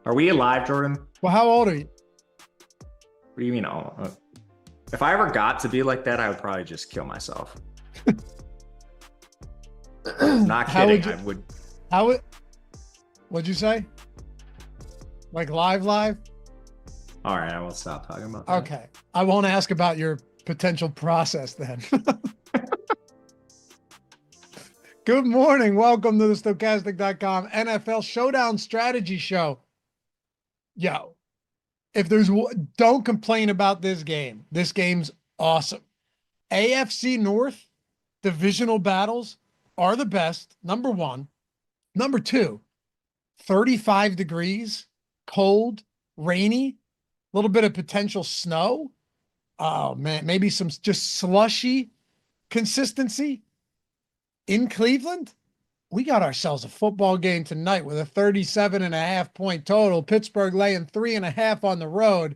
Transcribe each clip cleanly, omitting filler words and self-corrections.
Are we alive, Jordan? Well, how old are you? What do you mean? If I ever got to be like that, I would probably just kill myself. Not How kidding. would you, I would. how would, what'd you say? Like live? All right, I will stop talking about that. Okay. I won't ask about your potential process then. Good morning. Welcome to the Stokastic.com NFL Showdown Strategy Show. Yo, don't complain about this game. This game's awesome. AFC North divisional battles are the best. Number one. Number two, 35 degrees, cold, rainy, a little bit of potential snow. Oh man, maybe some just slushy consistency in Cleveland. We got ourselves a football game tonight with a 37.5-point total. Pittsburgh laying 3.5 on the road.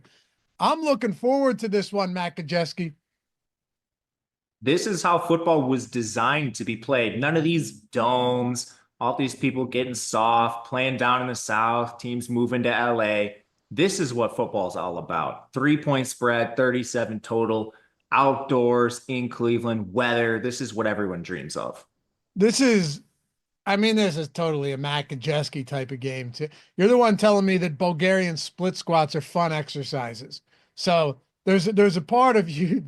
I'm looking forward to this one, Matt Gajewski. This is how football was designed to be played. None of these domes, all these people getting soft, playing down in the South, teams moving to LA. This is what football is all about. 3-point spread, 37 total, outdoors in Cleveland, weather. This is what everyone dreams of. This is totally a Matt Gajewski type of game too. You're the one telling me that Bulgarian split squats are fun exercises. So there's a part of you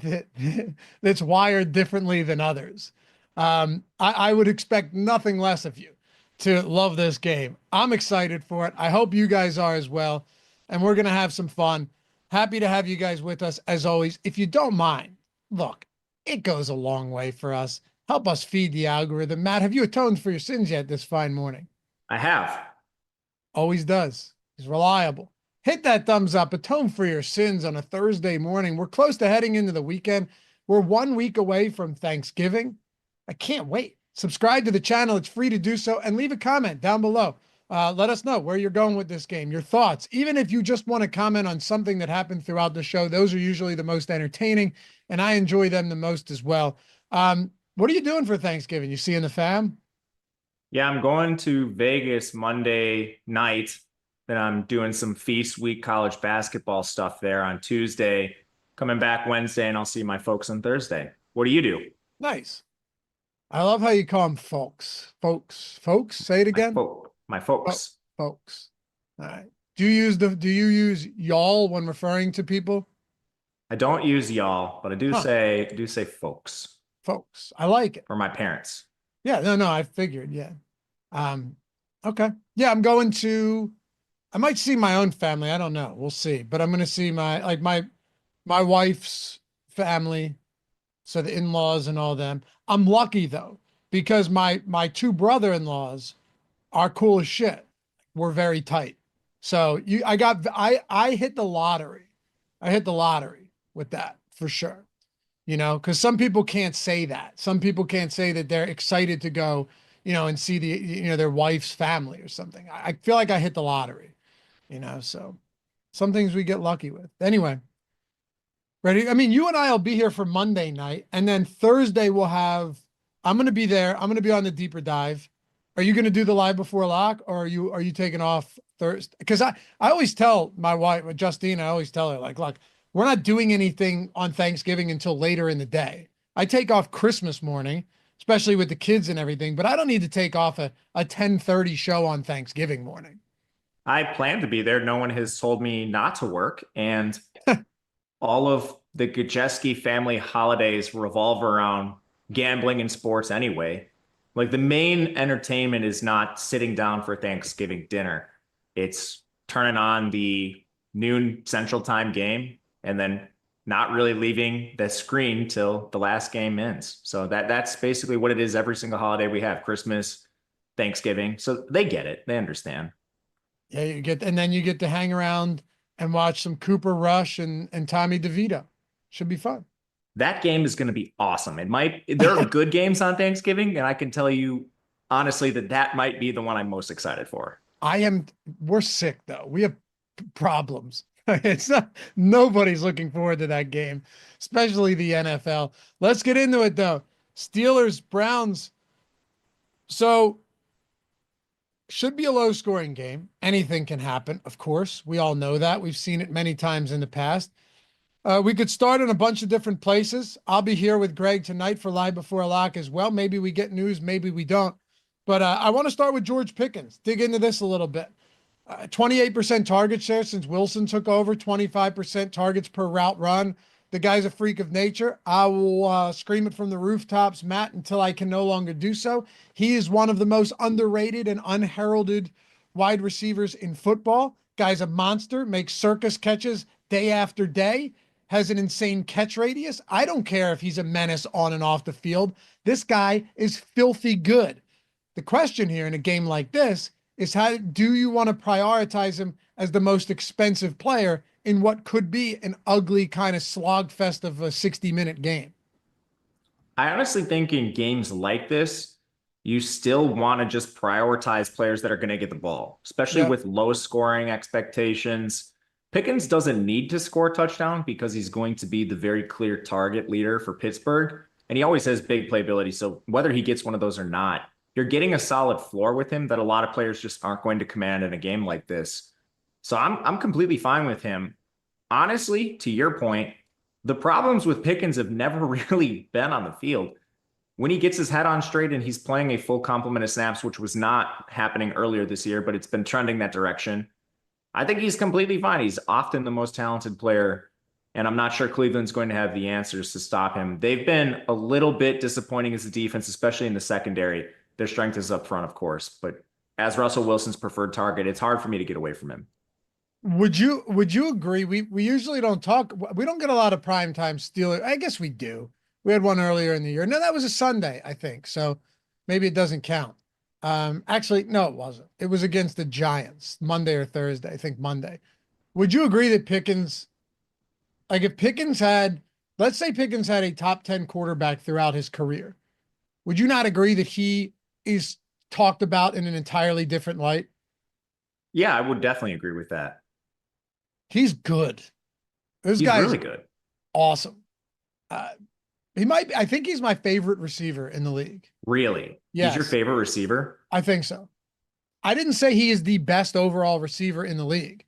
that's wired differently than others. I would expect nothing less of you to love this game. I'm excited for it. I hope you guys are as well. And we're going to have some fun. Happy to have you guys with us as always. If you don't mind, look, it goes a long way for us. Help us feed the algorithm. Matt, have you atoned for your sins yet this fine morning? I have. Always does. He's reliable. Hit that thumbs up. Atone for your sins on a Thursday morning. We're close to heading into the weekend. We're 1 week away from Thanksgiving. I can't wait. Subscribe to the channel. It's free to do so. And leave a comment down below. Let us know where you're going with this game, your thoughts. Even if you just want to comment on something that happened throughout the show, those are usually the most entertaining, and I enjoy them the most as well. What are you doing for Thanksgiving? You seeing the fam? Yeah, I'm going to Vegas Monday night. Then I'm doing some Feast Week college basketball stuff there on Tuesday. Coming back Wednesday, and I'll see my folks on Thursday. What do you do? Nice. I love how you call them folks. Folks. Say it again. My folks. Folks. All right. Do you use y'all when referring to people? I don't use y'all, but I do say folks. Folks. I like it. For my parents. Yeah, no, I figured. Yeah. Okay. Yeah, I might see my own family. I don't know. We'll see. But I'm going to see my wife's family. So the in-laws and all them. I'm lucky though, because my two brother-in-laws are cool as shit. We're very tight. So I hit the lottery. I hit the lottery with that for sure. You know, because some people can't say that. Some people can't say that they're excited to go, and see their wife's family or something. I feel like I hit the lottery, so some things we get lucky with. Anyway, ready? I mean, you and I will be here for Monday night, and then Thursday I'm going to be there. I'm going to be on the deeper dive. Are you going to do the live before lock, or are you taking off Thursday? Because I always tell my wife, Justine, I always tell her, like, look, we're not doing anything on Thanksgiving until later in the day. I take off Christmas morning, especially with the kids and everything, but I don't need to take off a 10:30 show on Thanksgiving morning. I plan to be there. No one has told me not to work. And all of the Gajewski family holidays revolve around gambling and sports anyway. Like, the main entertainment is not sitting down for Thanksgiving dinner. It's turning on the noon Central Time game and then not really leaving the screen till the last game ends. So that's basically what it is every single holiday we have: Christmas, Thanksgiving. So they get it. They understand. Yeah, and then you get to hang around and watch some Cooper Rush and Tommy DeVito. Should be fun. That game is going to be awesome. There are good games on Thanksgiving, and I can tell you honestly that might be the one I'm most excited for. We're sick though. We have problems. It's nobody's looking forward to that game, especially the NFL. Let's get into it though. Steelers, Browns. So should be a low scoring game. Anything can happen, of course. We all know that. We've seen it many times in the past. We could start in a bunch of different places. I'll be here with Greg tonight for Live Before a Lock as well. Maybe we get news, maybe we don't. But I want to start with George Pickens. Dig into this a little bit. 28% target share since Wilson took over, 25% targets per route run. The guy's a freak of nature. I will scream it from the rooftops, Matt, until I can no longer do so. He is one of the most underrated and unheralded wide receivers in football. Guy's a monster, makes circus catches day after day, has an insane catch radius. I don't care if he's a menace on and off the field. This guy is filthy good. The question here in a game like this is, how do you want to prioritize him as the most expensive player in what could be an ugly kind of slogfest of a 60-minute game? I honestly think in games like this, you still want to just prioritize players that are going to get the ball, especially with low scoring expectations. Pickens doesn't need to score a touchdown because he's going to be the very clear target leader for Pittsburgh. And he always has big playability. So whether he gets one of those or not, you're getting a solid floor with him that a lot of players just aren't going to command in a game like this. So I'm completely fine with him. Honestly, to your point, the problems with Pickens have never really been on the field. When he gets his head on straight and he's playing a full complement of snaps, which was not happening earlier this year, but it's been trending that direction, I think he's completely fine. He's often the most talented player, and I'm not sure Cleveland's going to have the answers to stop him. They've been a little bit disappointing as a defense, especially in the secondary. Their strength is up front, of course, but as Russell Wilson's preferred target, it's hard for me to get away from him. Would you agree? We usually don't talk. We don't get a lot of primetime Steelers. I guess we do. We had one earlier in the year. No, that was a Sunday, I think. So maybe it doesn't count. Actually, no, it wasn't. It was against the Giants, Monday or Thursday. I think Monday. Would you agree that Pickens, like if Pickens had, let's say Pickens had a top 10 quarterback throughout his career, would you not agree that he is talked about in an entirely different light? Yeah, I would definitely agree with that. He's good. This He's guy's really good. Awesome. I think he's my favorite receiver in the league. Really? Yes. He's your favorite receiver? I think so. I didn't say he is the best overall receiver in the league.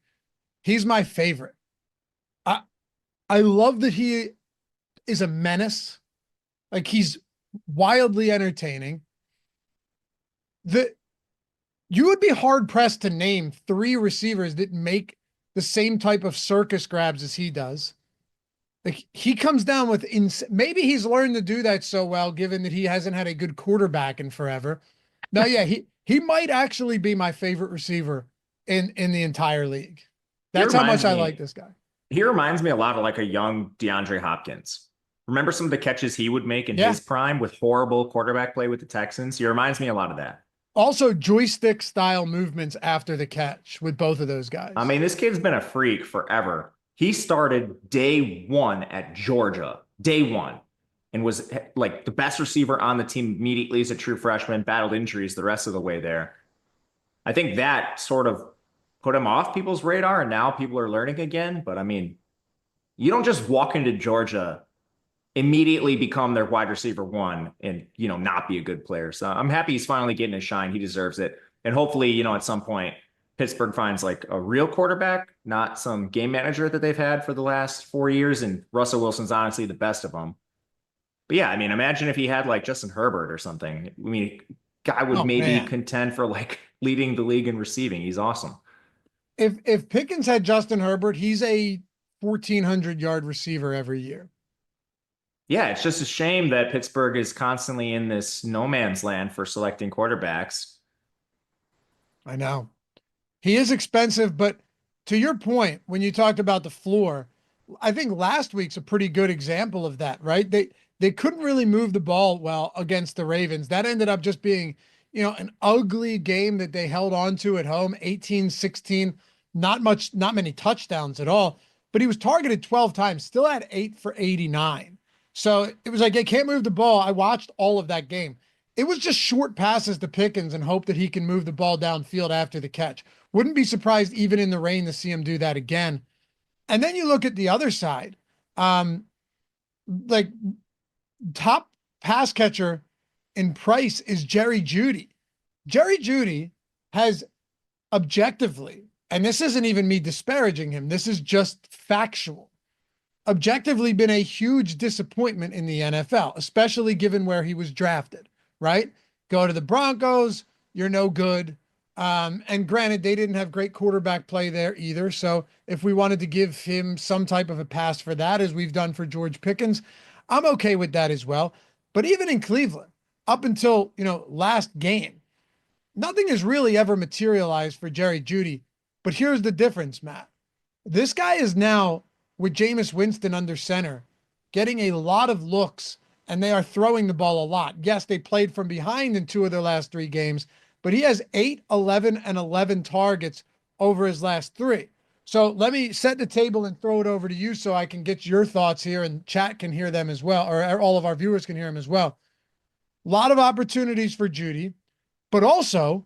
He's my favorite. I love that he is a menace. Like, he's wildly entertaining. You would be hard pressed to name 3 receivers that make the same type of circus grabs as he does. Like, he comes down with maybe he's learned to do that so well, given that he hasn't had a good quarterback in forever. No, yeah, he might actually be my favorite receiver in the entire league. That's how much I like this guy. He reminds me a lot of like a young DeAndre Hopkins. Remember some of the catches he would make in his prime with horrible quarterback play with the Texans? He reminds me a lot of that. Also, joystick style movements after the catch with both of those guys. I mean, this kid's been a freak forever. He started day one at Georgia, day one, and was like the best receiver on the team immediately as a true freshman, battled injuries the rest of the way there. I think that sort of put him off people's radar, and now people are learning again. But I mean, you don't just walk into Georgia, immediately become their wide receiver one, and, you know, not be a good player. So I'm happy he's finally getting his shine. He deserves it. And hopefully, you know, at some point, Pittsburgh finds like a real quarterback, not some game manager that they've had for the last 4 years. And Russell Wilson's honestly the best of them. But yeah, I mean, imagine if he had like Justin Herbert or something. I mean, guy would maybe contend for like leading the league in receiving. He's awesome. If Pickens had Justin Herbert, he's a 1,400-yard receiver every year. Yeah, it's just a shame that Pittsburgh is constantly in this no man's land for selecting quarterbacks. I know. He is expensive, but to your point, when you talked about the floor, I think last week's a pretty good example of that, right? They couldn't really move the ball well against the Ravens. That ended up just being, you know, an ugly game that they held on to at home, 18-16, not many touchdowns at all, but he was targeted 12 times, still had 8 for 89. So it was like, they can't move the ball. I watched all of that game. It was just short passes to Pickens and hope that he can move the ball downfield after the catch. Wouldn't be surprised even in the rain to see him do that again. And then you look at the other side, like top pass catcher in price is Jerry Jeudy. Jerry Jeudy has objectively, and this isn't even me disparaging him, this is just factual, objectively been a huge disappointment in the NFL, especially given where he was drafted, right? Go to the Broncos, you're no good. And granted, they didn't have great quarterback play there either. So if we wanted to give him some type of a pass for that, as we've done for George Pickens, I'm okay with that as well. But even in Cleveland, up until, last game, nothing has really ever materialized for Jerry Jeudy. But here's the difference, Matt. This guy is now, with Jameis Winston under center, getting a lot of looks, and they are throwing the ball a lot. Yes, they played from behind in 2 of their last 3 games, but he has 8, 11, and 11 targets over his last 3. So let me set the table and throw it over to you so I can get your thoughts here, and chat can hear them as well, or all of our viewers can hear them as well. A lot of opportunities for Jeudy, but also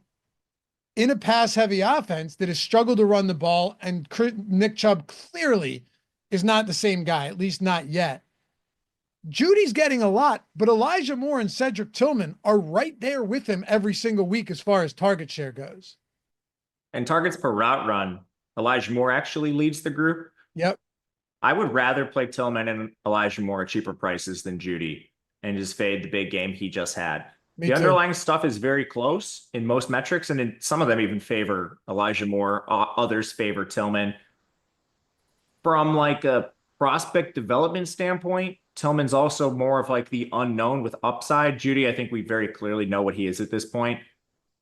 in a pass-heavy offense that has struggled to run the ball, and Nick Chubb clearly is not the same guy, at least not yet. Judy's getting a lot, but Elijah Moore and Cedric Tillman are right there with him every single week as far as target share goes. And targets per route run, Elijah Moore actually leads the group. Yep. I would rather play Tillman and Elijah Moore at cheaper prices than Jeudy and just fade the big game he just had. Me the too. underlying stuff is very close in most metrics, and in some of them even favor Elijah Moore. Others favor Tillman. From like a prospect development standpoint, Tillman's also more of like the unknown with upside. Jeudy, I think we very clearly know what he is at this point,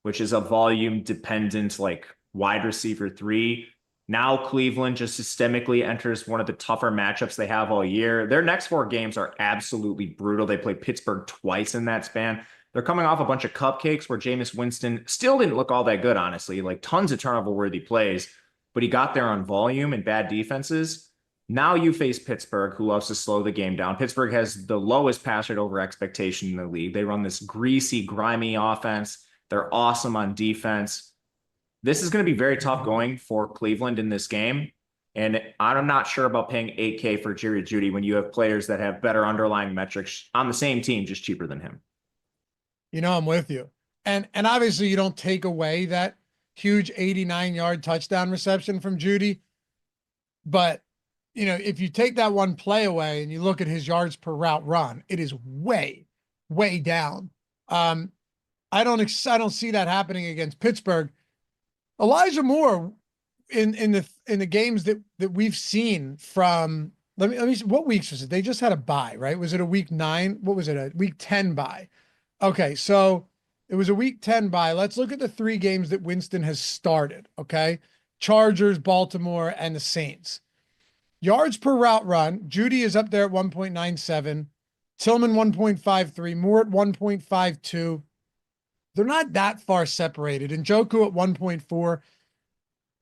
which is a volume dependent, like wide receiver 3. Now Cleveland just systemically enters one of the tougher matchups they have all year. Their next 4 games are absolutely brutal. They play Pittsburgh twice in that span. They're coming off a bunch of cupcakes where Jameis Winston still didn't look all that good, honestly. Like tons of turnover-worthy plays, but he got there on volume and bad defenses. Now you face Pittsburgh, who loves to slow the game down. Pittsburgh has the lowest pass rate over expectation in the league. They run this greasy, grimy offense. They're awesome on defense. This is going to be very tough going for Cleveland in this game. And I'm not sure about paying $8K for Jerry Jeudy when you have players that have better underlying metrics on the same team, just cheaper than him. I'm with you. And obviously you don't take away that huge 89-yard touchdown reception from Jeudy. But, if you take that one play away and you look at his yards per route run, it is way, way down. I don't see that happening against Pittsburgh. Elijah Moore in the games that we've seen from, let me see, what weeks was it? They just had a bye, right? Was it a week 9? What was it? A week 10 bye? Okay, so it was a week 10 bye. Let's look at the 3 games that Winston has started, okay? Chargers, Baltimore, and the Saints. Yards per route run, Jeudy is up there at 1.97, Tillman 1.53, Moore at 1.52. They're not that far separated. And Njoku at 1.4.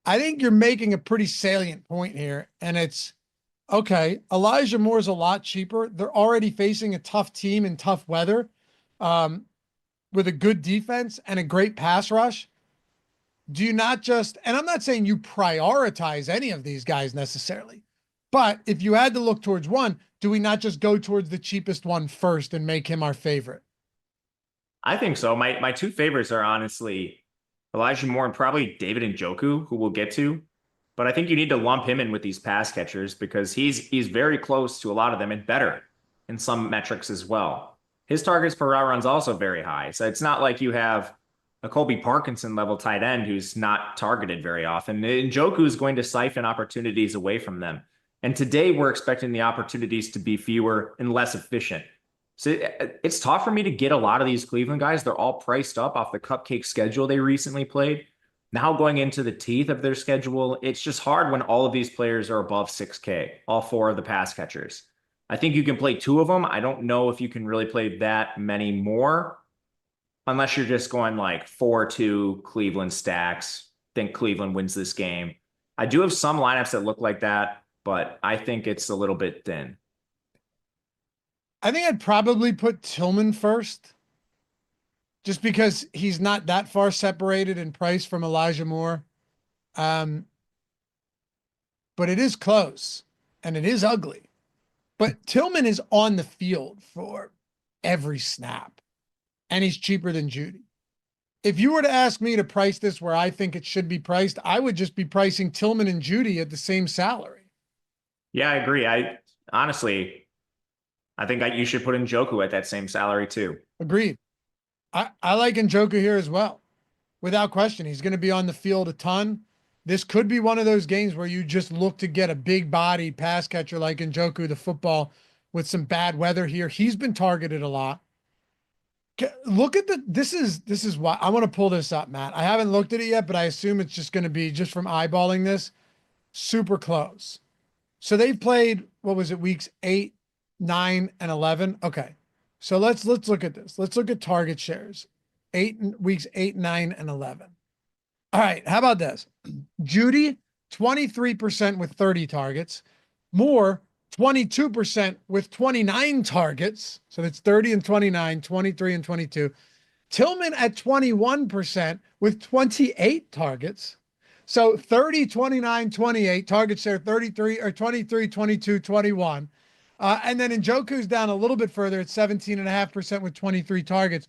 I think you're making a pretty salient point here, and it's, okay, Elijah Moore's a lot cheaper. They're already facing a tough team in tough weather. With a good defense and a great pass rush. Do you not just, and I'm not saying you prioritize any of these guys necessarily, but if you had to look towards one, do we not just go towards the cheapest one first and make him our favorite? I think so. My 2 favorites are honestly Elijah Moore and probably David Njoku, who we'll get to. But I think you need to lump him in with these pass catchers because he's very close to a lot of them and better in some metrics as well. His targets per route run is also very high. So it's not like you have a Colby Parkinson level tight end who's not targeted very often. Njoku is going to siphon opportunities away from them. And today we're expecting the opportunities to be fewer and less efficient. So it's tough for me to get a lot of these Cleveland guys. They're all priced up off the cupcake schedule they recently played. Now going into the teeth of their schedule, it's just hard when all of these players are above 6K, all 4 of the pass catchers. I think you can play 2 of them. I don't know if you can really play that many more unless you're just going like 4-2 Cleveland stacks. Think Cleveland wins this game. I do have some lineups that look like that, but I think it's a little bit thin. I think I'd probably put Tillman first just because he's not that far separated in price from Elijah Moore. But it is close and it is ugly. But Tillman is on the field for every snap, and he's cheaper than Jeudy. if you were to ask me to price this where I think it should be priced, I would just be pricing Tillman and Jeudy at the same salary. Yeah, I agree. I honestly, I think you should put in Njoku at that same salary too. Agreed. I like Njoku here as well. Without question, he's going to be on the field a ton. This could be one of those games where you just look to get a big body pass catcher like Njoku, the football, with some bad weather here. He's been targeted a lot. Look at this is why I want to pull this up, Matt. I haven't looked at it yet, but I assume it's just going to be, just from eyeballing this, super close. So they've played, what was it, weeks 8, 9, and 11. Okay. So let's look at this. Let's look at target shares. Weeks 8, 9, and 11. All right. How about this? Jeudy, 23% with 30 targets. Moore, 22% with 29 targets. So that's 30 and 29, 23 and 22. Tillman at 21% with 28 targets. So 30, 29, 28, target share 33 or 23, 22, 21. And then Njoku's down a little bit further at 17.5% with 23 targets.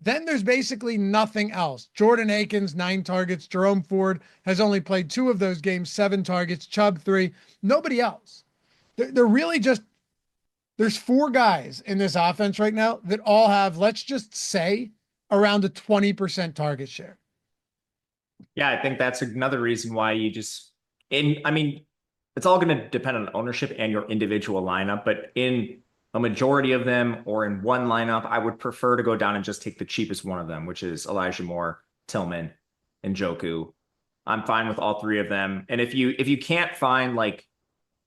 Then there's basically nothing else. Jordan Akins, 9 targets. Jerome Ford has only played 2 of those games, 7 targets. Chubb, 3. Nobody else. They're really just, there's 4 guys in this offense right now that all have, let's just say, around a 20% target share. Yeah, I think that's another reason why you just, I mean, it's all going to depend on ownership and your individual lineup, but in a majority of them or in one lineup, I would prefer to go down and just take the cheapest one of them, which is Elijah Moore, Tillman, and Njoku. I'm fine with all 3 of them. And if you can't find like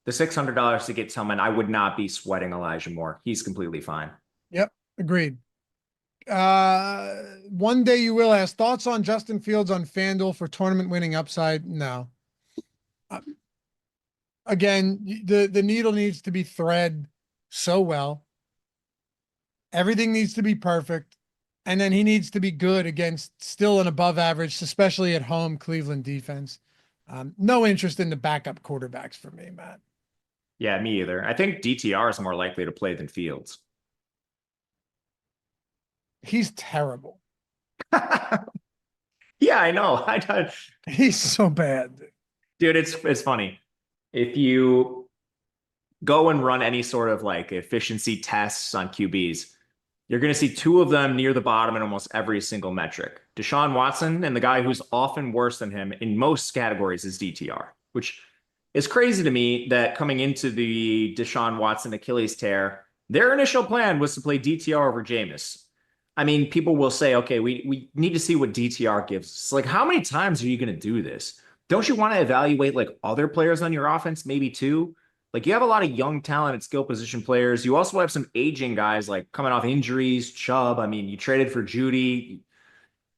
the $600 to get Tillman, I would not be sweating Elijah Moore. He's completely fine. Yep, agreed. One day you will ask thoughts on Justin Fields on FanDuel for tournament winning upside. No. Again, the needle needs to be thread so well. Everything needs to be perfect. And then he needs to be good against still an above average, especially at home, Cleveland defense. No interest in the backup quarterbacks for me, Matt. Yeah, me either. I think DTR is more likely to play than Fields. He's terrible. Yeah, I know. He's so bad. Dude, it's funny. If you go and run any sort of like efficiency tests on QBs, you're going to see 2 of them near the bottom in almost every single metric. Deshaun Watson, and the guy who's often worse than him in most categories is DTR, which is crazy to me that coming into the Deshaun Watson Achilles tear, their initial plan was to play DTR over Jameis. I mean, people will say, okay, we need to see what DTR gives us. Like, how many times are you going to do this? Don't you want to evaluate like other players on your offense, maybe too? Like, you have a lot of young, talented skill position players. You also have some aging guys like coming off injuries, Chubb. I mean, you traded for Jeudy.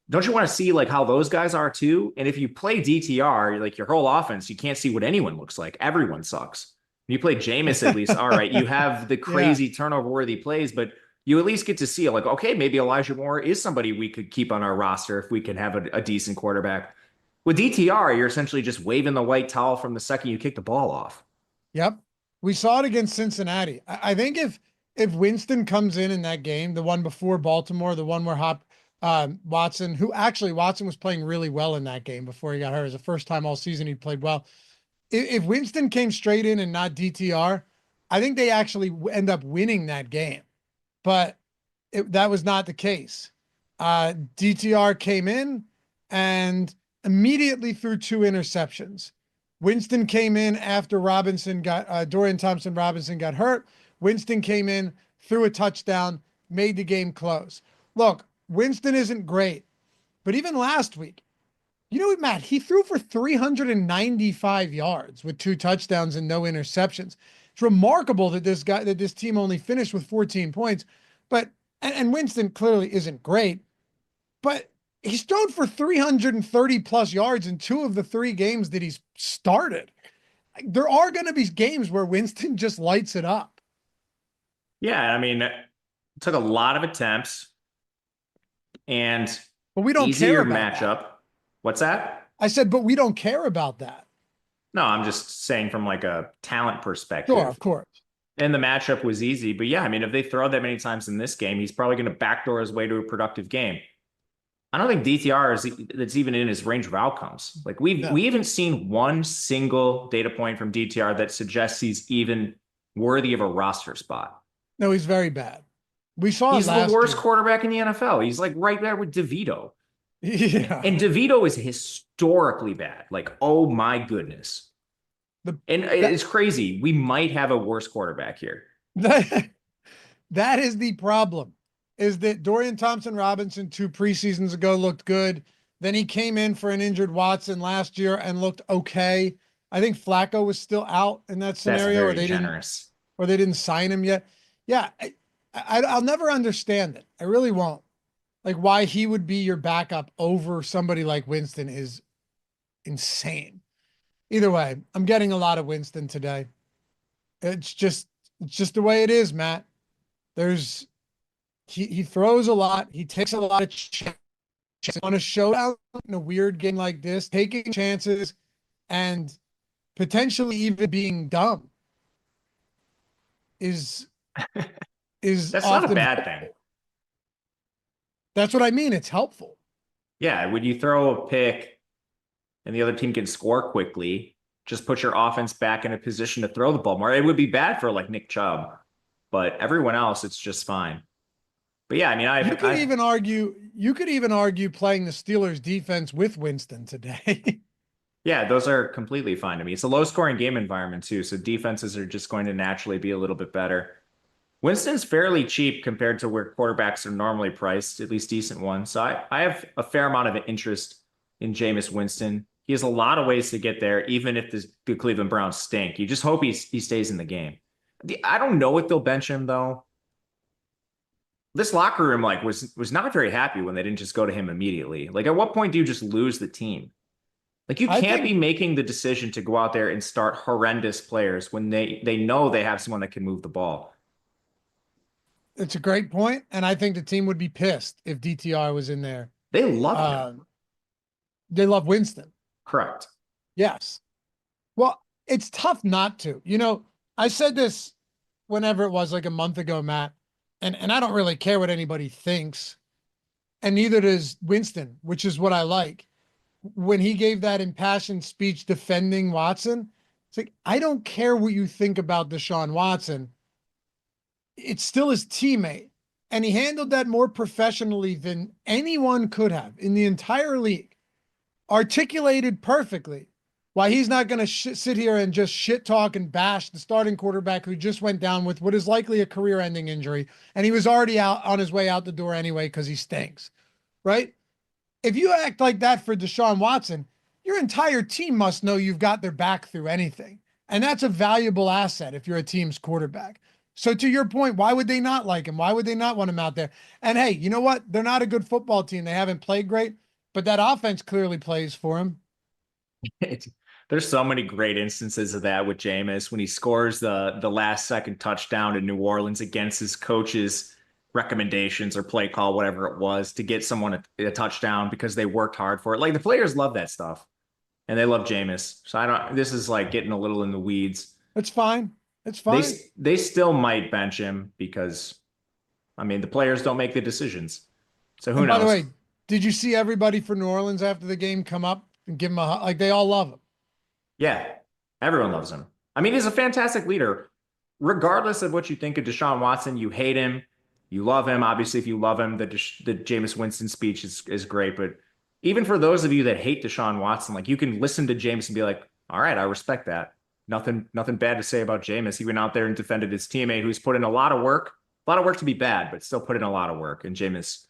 Don't you want to see like how those guys are too? And if you play DTR, like your whole offense, you can't see what anyone looks like. Everyone sucks. When you play Jameis, at least, all right, you have the crazy turnover-worthy plays, but you at least get to see like, okay, maybe Elijah Moore is somebody we could keep on our roster if we can have a decent quarterback. With DTR, you're essentially just waving the white towel from the second you kick the ball off. Yep. We saw it against Cincinnati. I think if Winston comes in that game, the one before Baltimore, the one where Watson was playing really well in that game before he got hurt. It was the first time all season he played well. If Winston came straight in and not DTR, I think they actually end up winning that game. But that was not the case. DTR came in and immediately threw 2 interceptions. Winston came in after Dorian Thompson-Robinson got hurt. Winston came in, threw a touchdown, made the game close. Look, Winston isn't great, but even last week, you know what, Matt? He threw for 395 yards with 2 touchdowns and no interceptions. It's remarkable that this team only finished with 14 points, but Winston clearly isn't great, but he's thrown for 330 plus yards in 2 of the 3 games that he's started. There are going to be games where Winston just lights it up. Yeah, I mean, it took a lot of attempts and but we don't easier care about matchup. That. What's that? I said, but we don't care about that. No, I'm just saying from like a talent perspective. Sure, of course. And the matchup was easy, but yeah, I mean, if they throw that many times in this game, he's probably going to backdoor his way to a productive game. I don't think DTR is that's even in his range of outcomes. Like No, we haven't seen one single data point from DTR that suggests he's even worthy of a roster spot. no, he's very bad. We saw it He's the last worst year. quarterback in the NFL. He's like right there with DeVito. Yeah. And DeVito is historically bad. Like, oh my goodness. And it's crazy. We might have a worse quarterback here. That is the problem, is that Dorian Thompson-Robinson 2 preseasons ago looked good. Then he came in for an injured Watson last year and looked okay. I think Flacco was still out in that scenario, That's very generous. or they didn't sign him yet. Yeah, I'll never understand it. I really won't. Like, why he would be your backup over somebody like Winston is insane. Either way, I'm getting a lot of Winston today. It's just the way it is, Matt. He throws a lot. He takes a lot of chances on a showdown in a weird game like this, taking chances and potentially even being dumb is That's often, not a bad thing. That's what I mean. It's helpful. Yeah, when you throw a pick and the other team can score quickly, just put your offense back in a position to throw the ball more. It would be bad for like Nick Chubb, but everyone else, it's just fine. But yeah, I mean, you could even argue playing the Steelers defense with Winston today. Yeah, those are completely fine to me. It's a low scoring game environment too, so defenses are just going to naturally be a little bit better. Winston's fairly cheap compared to where quarterbacks are normally priced, at least decent ones. So I have a fair amount of interest in Jameis Winston. He has a lot of ways to get there, even if the Cleveland Browns stink. You just hope he stays in the game. I don't know if they'll bench him though. This locker room was not very happy when they didn't just go to him immediately. Like, at what point do you just lose the team? Like, you can't be making the decision to go out there and start horrendous players when they know they have someone that can move the ball. It's a great point, and I think the team would be pissed if DTR was in there. They love him. They love Winston. Correct. Yes. Well, it's tough not to. You know, I said this whenever it was, like a month ago, Matt, and I don't really care what anybody thinks, and neither does Winston, which is what I like. When he gave that impassioned speech defending Watson, it's like, I don't care what you think about Deshaun Watson. It's still his teammate. And he handled that more professionally than anyone could have in the entire league. Articulated perfectly why he's not going to sit here and just shit talk and bash the starting quarterback who just went down with what is likely a career-ending injury. And he was already out on his way out the door anyway because he stinks, right? If you act like that for Deshaun Watson, your entire team must know you've got their back through anything. And that's a valuable asset if you're a team's quarterback. So to your point, why would they not like him? Why would they not want him out there? And hey, you know what? They're not a good football team. They haven't played great, but that offense clearly plays for him. There's so many great instances of that with Jameis when he scores the last second touchdown in New Orleans against his coach's recommendations or play call, whatever it was, to get someone a touchdown because they worked hard for it. Like, the players love that stuff, and they love Jameis. So this is like getting a little in the weeds. It's fine. It's fine. They still might bench him because, I mean, the players don't make the decisions. So who knows? By the way, did you see everybody for New Orleans after the game come up and give him like, they all love him? Yeah, everyone loves him. I mean, he's a fantastic leader. Regardless of what you think of Deshaun Watson, you hate him, you love him. Obviously, if you love him, the Jameis Winston speech is great. But even for those of you that hate Deshaun Watson, like, you can listen to Jameis and be like, all right, I respect that. Nothing bad to say about Jameis. He went out there and defended his teammate who's put in a lot of work to be bad, but still put in a lot of work. And Jameis,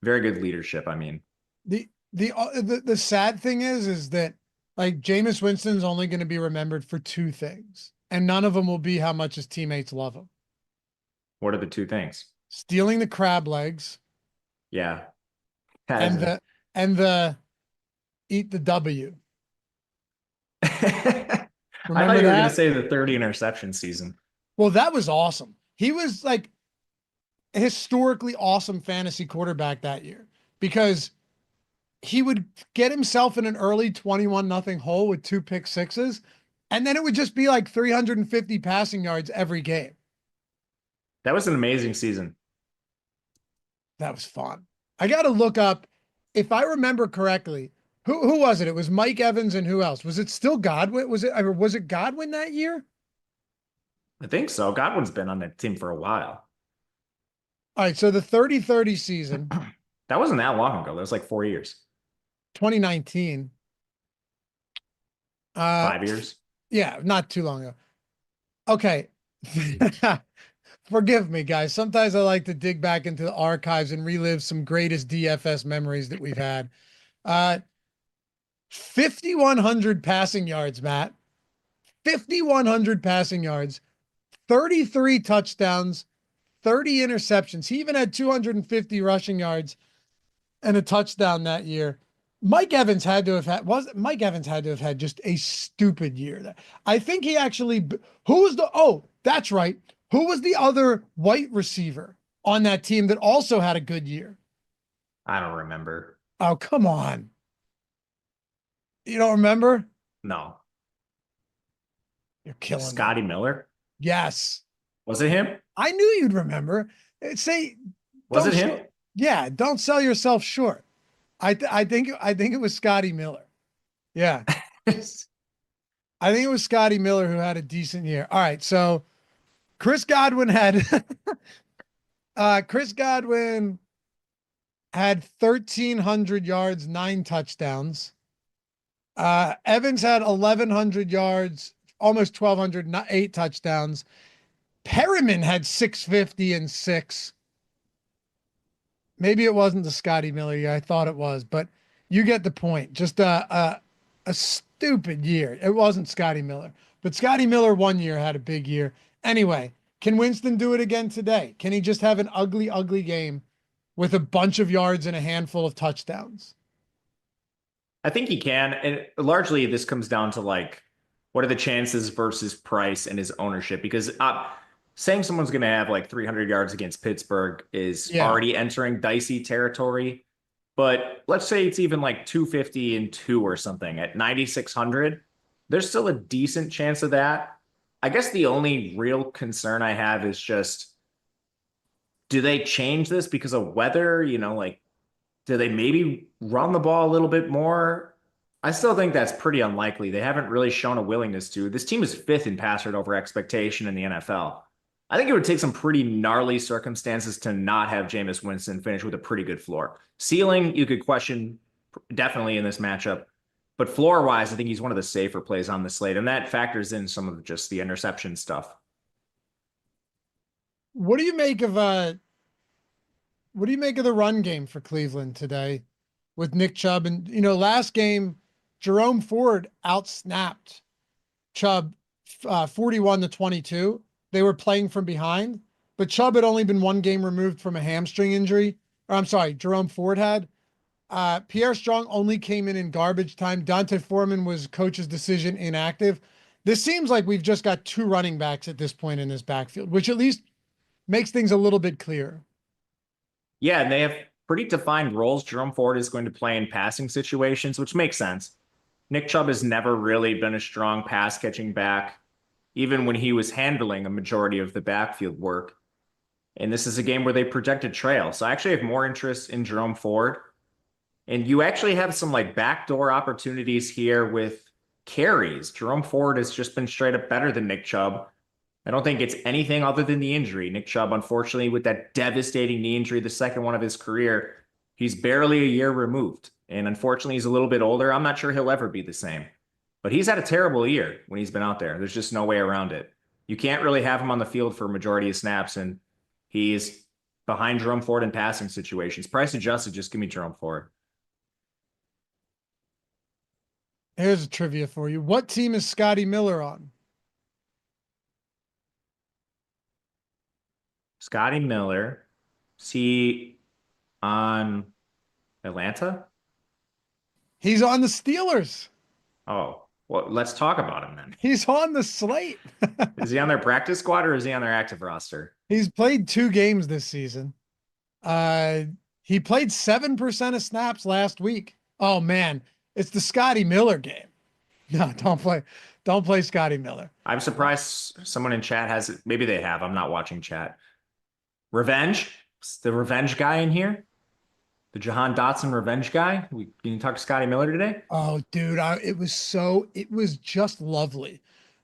very good leadership. I mean, the sad thing is that, like, Jameis Winston's only going to be remembered for 2 things, and none of them will be how much his teammates love him. What are the 2 things? Stealing the crab legs. Yeah. And the eat the W. I thought you were going to say the 30 interception season. Well, that was awesome. He was like a historically awesome fantasy quarterback that year because he would get himself in an early 21-0 hole with 2 pick sixes, and then it would just be like 350 passing yards every game. That was an amazing season. That was fun. I got to look up if I remember correctly, who was it? It was Mike Evans and who else? Was it still Godwin? Was it Godwin that year? I think so. Godwin's been on that team for a while. All right, so the 30-30 season, That wasn't that long ago. That was like 4 years. 2019. 5 years. Yeah, not too long ago. Okay. Forgive me, guys. Sometimes I like to dig back into the archives and relive some greatest DFS memories that we've had. 5,100 passing yards, Matt. 5,100 passing yards, 33 touchdowns, 30 interceptions. He even had 250 rushing yards and a touchdown that year. Mike Evans had to have had just a stupid year. I think he actually, that's right. Who was the other white receiver on that team that also had a good year? I don't remember. Oh, come on. You don't remember? No. You're killing Scotty me. Miller? Yes. Was it him? I knew you'd remember. Was it him? Yeah, don't sell yourself short. I think it was Scotty Miller. Yeah. I think it was Scotty Miller who had a decent year. All right, so Chris Godwin had 1,300 yards, 9 touchdowns. Evans had 1,100 yards, almost 1,200, 8 touchdowns. Perriman had 650 and 6. Maybe it wasn't the Scotty Miller year. I thought it was, but you get the point. Just a stupid year. It wasn't Scotty Miller, but Scotty Miller one year had a big year. Anyway, can Winston do it again today? Can he just have an ugly, ugly game with a bunch of yards and a handful of touchdowns? I think he can. And largely this comes down to like, what are the chances versus price and his ownership? Because saying someone's going to have like 300 yards against Pittsburgh is already entering dicey territory. But let's say it's even like 250 and 2 or something at 9,600. There's still a decent chance of that. I guess the only real concern I have is just, do they change this because of weather? You know, like, do they maybe run the ball a little bit more? I still think that's pretty unlikely. They haven't really shown a willingness to. This team is 5th in pass rate over expectation in the NFL. I think it would take some pretty gnarly circumstances to not have Jameis Winston finish with a pretty good floor. Ceiling, you could question definitely in this matchup. But floor-wise, I think he's one of the safer plays on the slate. And that factors in some of just the interception stuff. What do you make of the run game for Cleveland today with Nick Chubb? And, last game, Jerome Ford outsnapped Chubb 41-22. They were playing from behind, but Chubb had only been 1 game removed from a hamstring injury. Or I'm sorry, Jerome Ford had. Pierre Strong only came in garbage time. Dante Foreman was coach's decision inactive. This seems like we've just got 2 running backs at this point in this backfield, which at least makes things a little bit clearer. Yeah, and they have pretty defined roles. Jerome Ford is going to play in passing situations, which makes sense. Nick Chubb has never really been a strong pass catching back, even when he was handling a majority of the backfield work. And this is a game where they project a trail. So I actually have more interest in Jerome Ford. And you actually have some like backdoor opportunities here with carries. Jerome Ford has just been straight up better than Nick Chubb. I don't think it's anything other than the injury. Nick Chubb, unfortunately, with that devastating knee injury, the second one of his career, he's barely a year removed. And unfortunately, he's a little bit older. I'm not sure he'll ever be the same. But he's had a terrible year when he's been out there. There's just no way around it. You can't really have him on the field for a majority of snaps, and he's behind Jerome Ford in passing situations. Price adjusted, just give me Jerome Ford. Here's a trivia for you. What team is Scotty Miller on? Scotty Miller. Is he on Atlanta? He's on the Steelers. Oh, well, let's talk about him then. He's on the slate. Is he on their practice squad or is he on their active roster? He's played 2 games this season. He played 7% of snaps last week. Oh man, it's the Scotty Miller game. No, don't play Scotty Miller. I'm surprised someone in chat has it. Maybe they have. I'm not watching chat. Revenge? Is the revenge guy in here? The Jahan Dotson revenge guy. Can you talk to Scotty Miller today? Oh, dude, it was just lovely.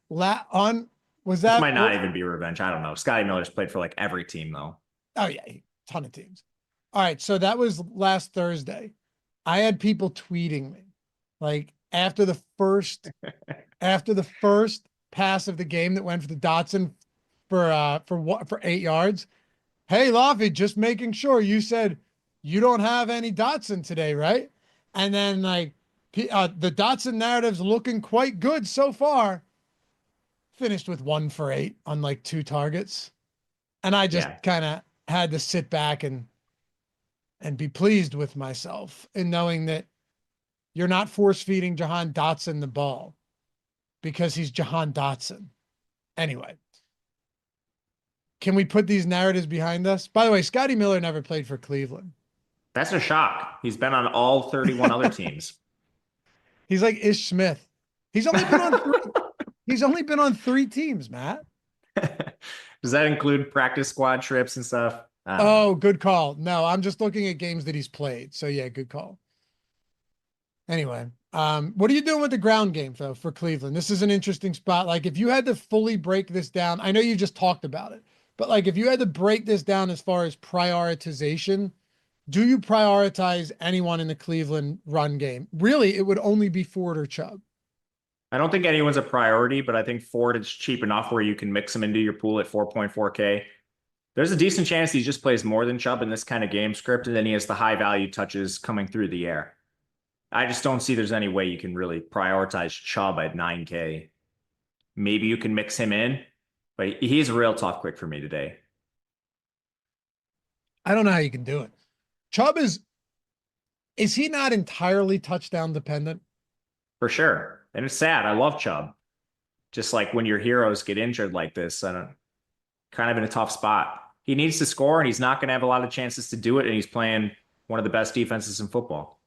Was This that might not even be revenge. I don't know. Scotty Miller's played for like every team though. Oh yeah, ton of teams. All right, so that was last Thursday. I had people tweeting me like after the first pass of the game that went for the Dotson for 8 yards. Hey, Laffy, just making sure you said you don't have any Dotson today, right? And then like the Dotson narrative's looking quite good so far. Finished with 1 for 8 on like 2 targets. And I just kind of had to sit back and be pleased with myself in knowing that you're not force feeding Jahan Dotson the ball because he's Jahan Dotson. Anyway, can we put these narratives behind us? By the way, Scotty Miller never played for Cleveland. That's a shock. He's been on all 31 other teams. He's like Ish Smith. He's only been on 3. He's only been on 3 teams, Matt. Does that include practice squad trips and stuff? Oh, good call. No, I'm just looking at games that he's played. So yeah, good call. Anyway, what are you doing with the ground game though for Cleveland? This is an interesting spot. Like if you had to fully break this down, I know you just talked about it, but like if you had to break this down as far as prioritization, do you prioritize anyone in the Cleveland run game? Really, it would only be Ford or Chubb. I don't think anyone's a priority, but I think Ford is cheap enough where you can mix him into your pool at 4.4K. There's a decent chance he just plays more than Chubb in this kind of game script, and then he has the high value touches coming through the air. I just don't see there's any way you can really prioritize Chubb at 9K. Maybe you can mix him in, but he's a real tough pick for me today. I don't know how you can do it. Chubb is he not entirely touchdown dependent? For sure. And it's sad. I love Chubb. Just like when your heroes get injured like this, kind of in a tough spot. He needs to score, and he's not going to have a lot of chances to do it, and he's playing one of the best defenses in football.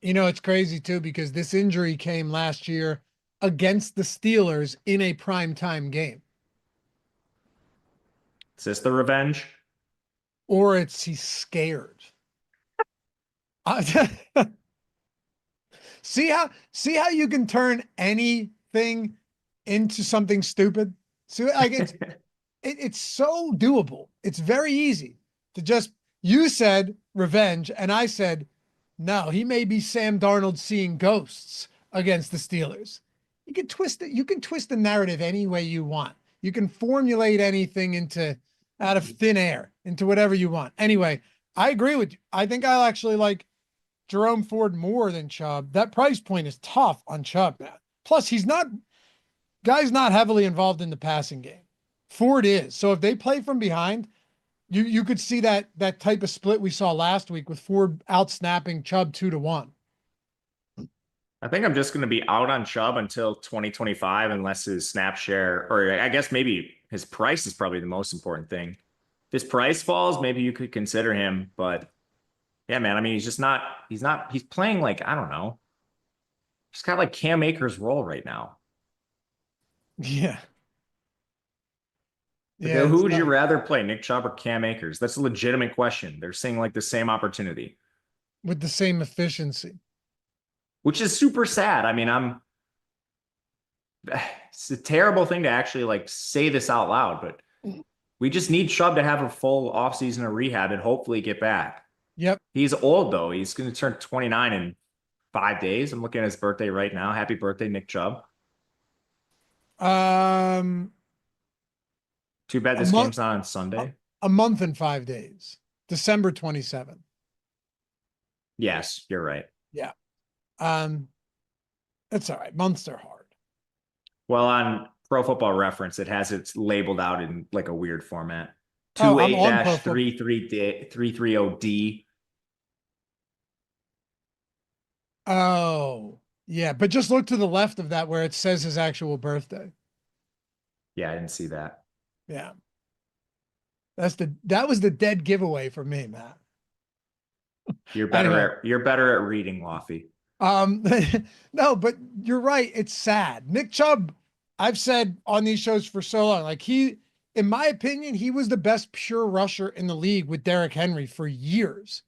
You know, it's crazy too, because this injury came last year against the Steelers in a primetime game. Is this the revenge? Or he's scared. See how you can turn anything into something stupid? See, like it's so doable. It's very easy to just, you said revenge, and I said, no, he may be Sam Darnold seeing ghosts against the Steelers. You can twist it. You can twist the narrative any way you want. You can formulate anything out of thin air into whatever you want. Anyway, I agree with you. I think I'll actually like Jerome Ford more than Chubb. That price point is tough on Chubb, man. Plus, guy's not heavily involved in the passing game. Ford is. So if they play from behind, you could see that type of split we saw last week with Ford out snapping Chubb 2-1. I think I'm just going to be out on Chubb until 2025, unless his snap share, or I guess maybe his price is probably the most important thing. If his price falls, maybe you could consider him, but yeah, man, I mean, he's playing like, I don't know. He's got like Cam Akers' role right now. Yeah. Yeah. Who would you rather play, Nick Chubb or Cam Akers? That's a legitimate question. They're saying like the same opportunity. With the same efficiency. Which is super sad. I mean, it's a terrible thing to actually like say this out loud, but we just need Chubb to have a full offseason of rehab and hopefully get back. Yep. He's old though. He's going to turn 29 in 5 days. I'm looking at his birthday right now. Happy birthday, Nick Chubb. Too bad this game's not on Sunday. A month and 5 days. December 27th. Yes, you're right. Yeah. It's all right. Months are hard. Well, on Pro Football Reference, it has it labeled out in like a weird format. 28-330D. Oh, yeah. But just look to the left of that where it says his actual birthday. Yeah, I didn't see that. Yeah. That was the dead giveaway for me, Matt. You're better at reading, Laffy. No, but you're right. It's sad. Nick Chubb, I've said on these shows for so long, like in my opinion, he was the best pure rusher in the league with Derrick Henry for years.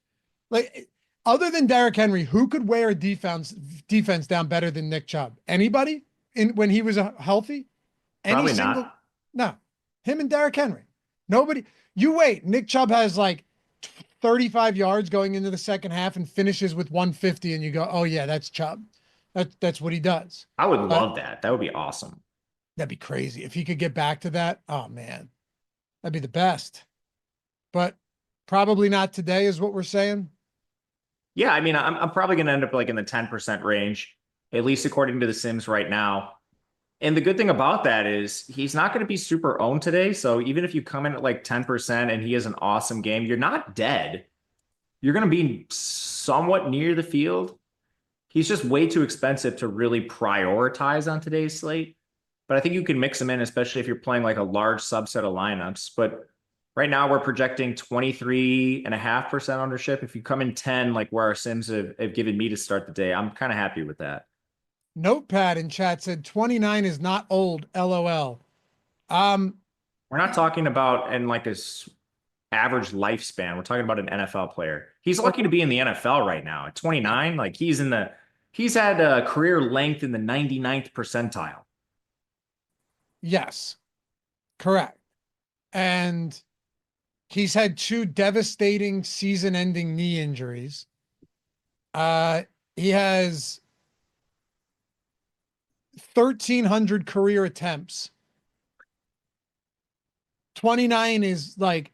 Like, other than Derrick Henry, who could wear a defense down better than Nick Chubb? Anybody when he was healthy? Any Probably single? not. No, him and Derrick Henry. Nobody. You wait. Nick Chubb has like 35 yards going into the second half and finishes with 150, and you go, "Oh yeah, that's Chubb. That's what he does." I would But love that. That would be awesome. that'd be crazy if he could get back to that. Oh man, that'd be the best. But probably not today, is what we're saying. Yeah, I mean, I'm probably going to end up like in the 10% range, at least according to the Sims right now. And the good thing about that is he's not going to be super owned today. So even if you come in at like 10% and he has an awesome game, you're not dead. You're going to be somewhat near the field. He's just way too expensive to really prioritize on today's slate. But I think you can mix him in, especially if you're playing like a large subset of lineups. But right now we're projecting 23.5% ownership. If you come in 10, like where our Sims have given me to start the day, I'm kind of happy with that. Notepad in chat said 29 is not old. LOL. We're not talking about in like average lifespan. We're talking about an NFL player. He's lucky to be in the NFL right now at 29. Like he's had a career length in the 99th percentile. Yes, correct. And he's had 2 devastating season-ending knee injuries. He has 1,300 career attempts. 29 is like,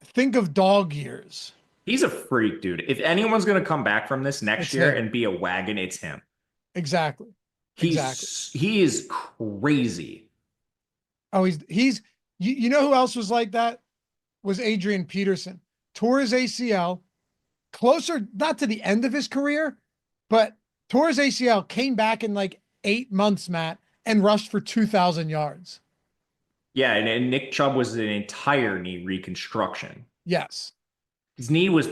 think of dog years. He's a freak, dude. If anyone's going to come back from this next year him. and be a wagon, it's him. Exactly. He is crazy. Oh, you know who else was like that? Was Adrian Peterson. Tore his ACL, closer, not to the end of his career, but tore his ACL, came back in like 8 months, Matt, and rushed for 2,000 yards. Yeah, and Nick Chubb was an entire knee reconstruction. Yes. His knee was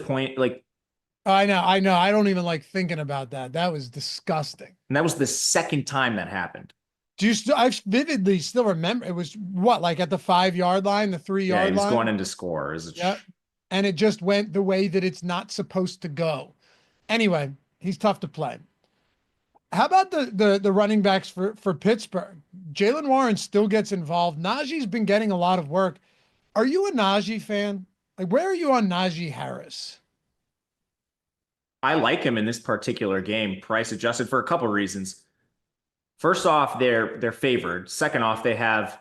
I know. I don't even like thinking about that. That was disgusting. and that was the second time that happened. I vividly still remember it was what, like at the 5-yard line, the 3-yard line? Yeah, he was going into scores. Yep. And it just went the way that it's not supposed to go. Anyway, he's tough to play. How about the running backs for Pittsburgh? Jaylen Warren still gets involved. Najee's been getting a lot of work. Are you a Najee fan? Like, where are you on Najee Harris? I like him in this particular game, price adjusted for a couple of reasons. First off, they're favored. Second off, they have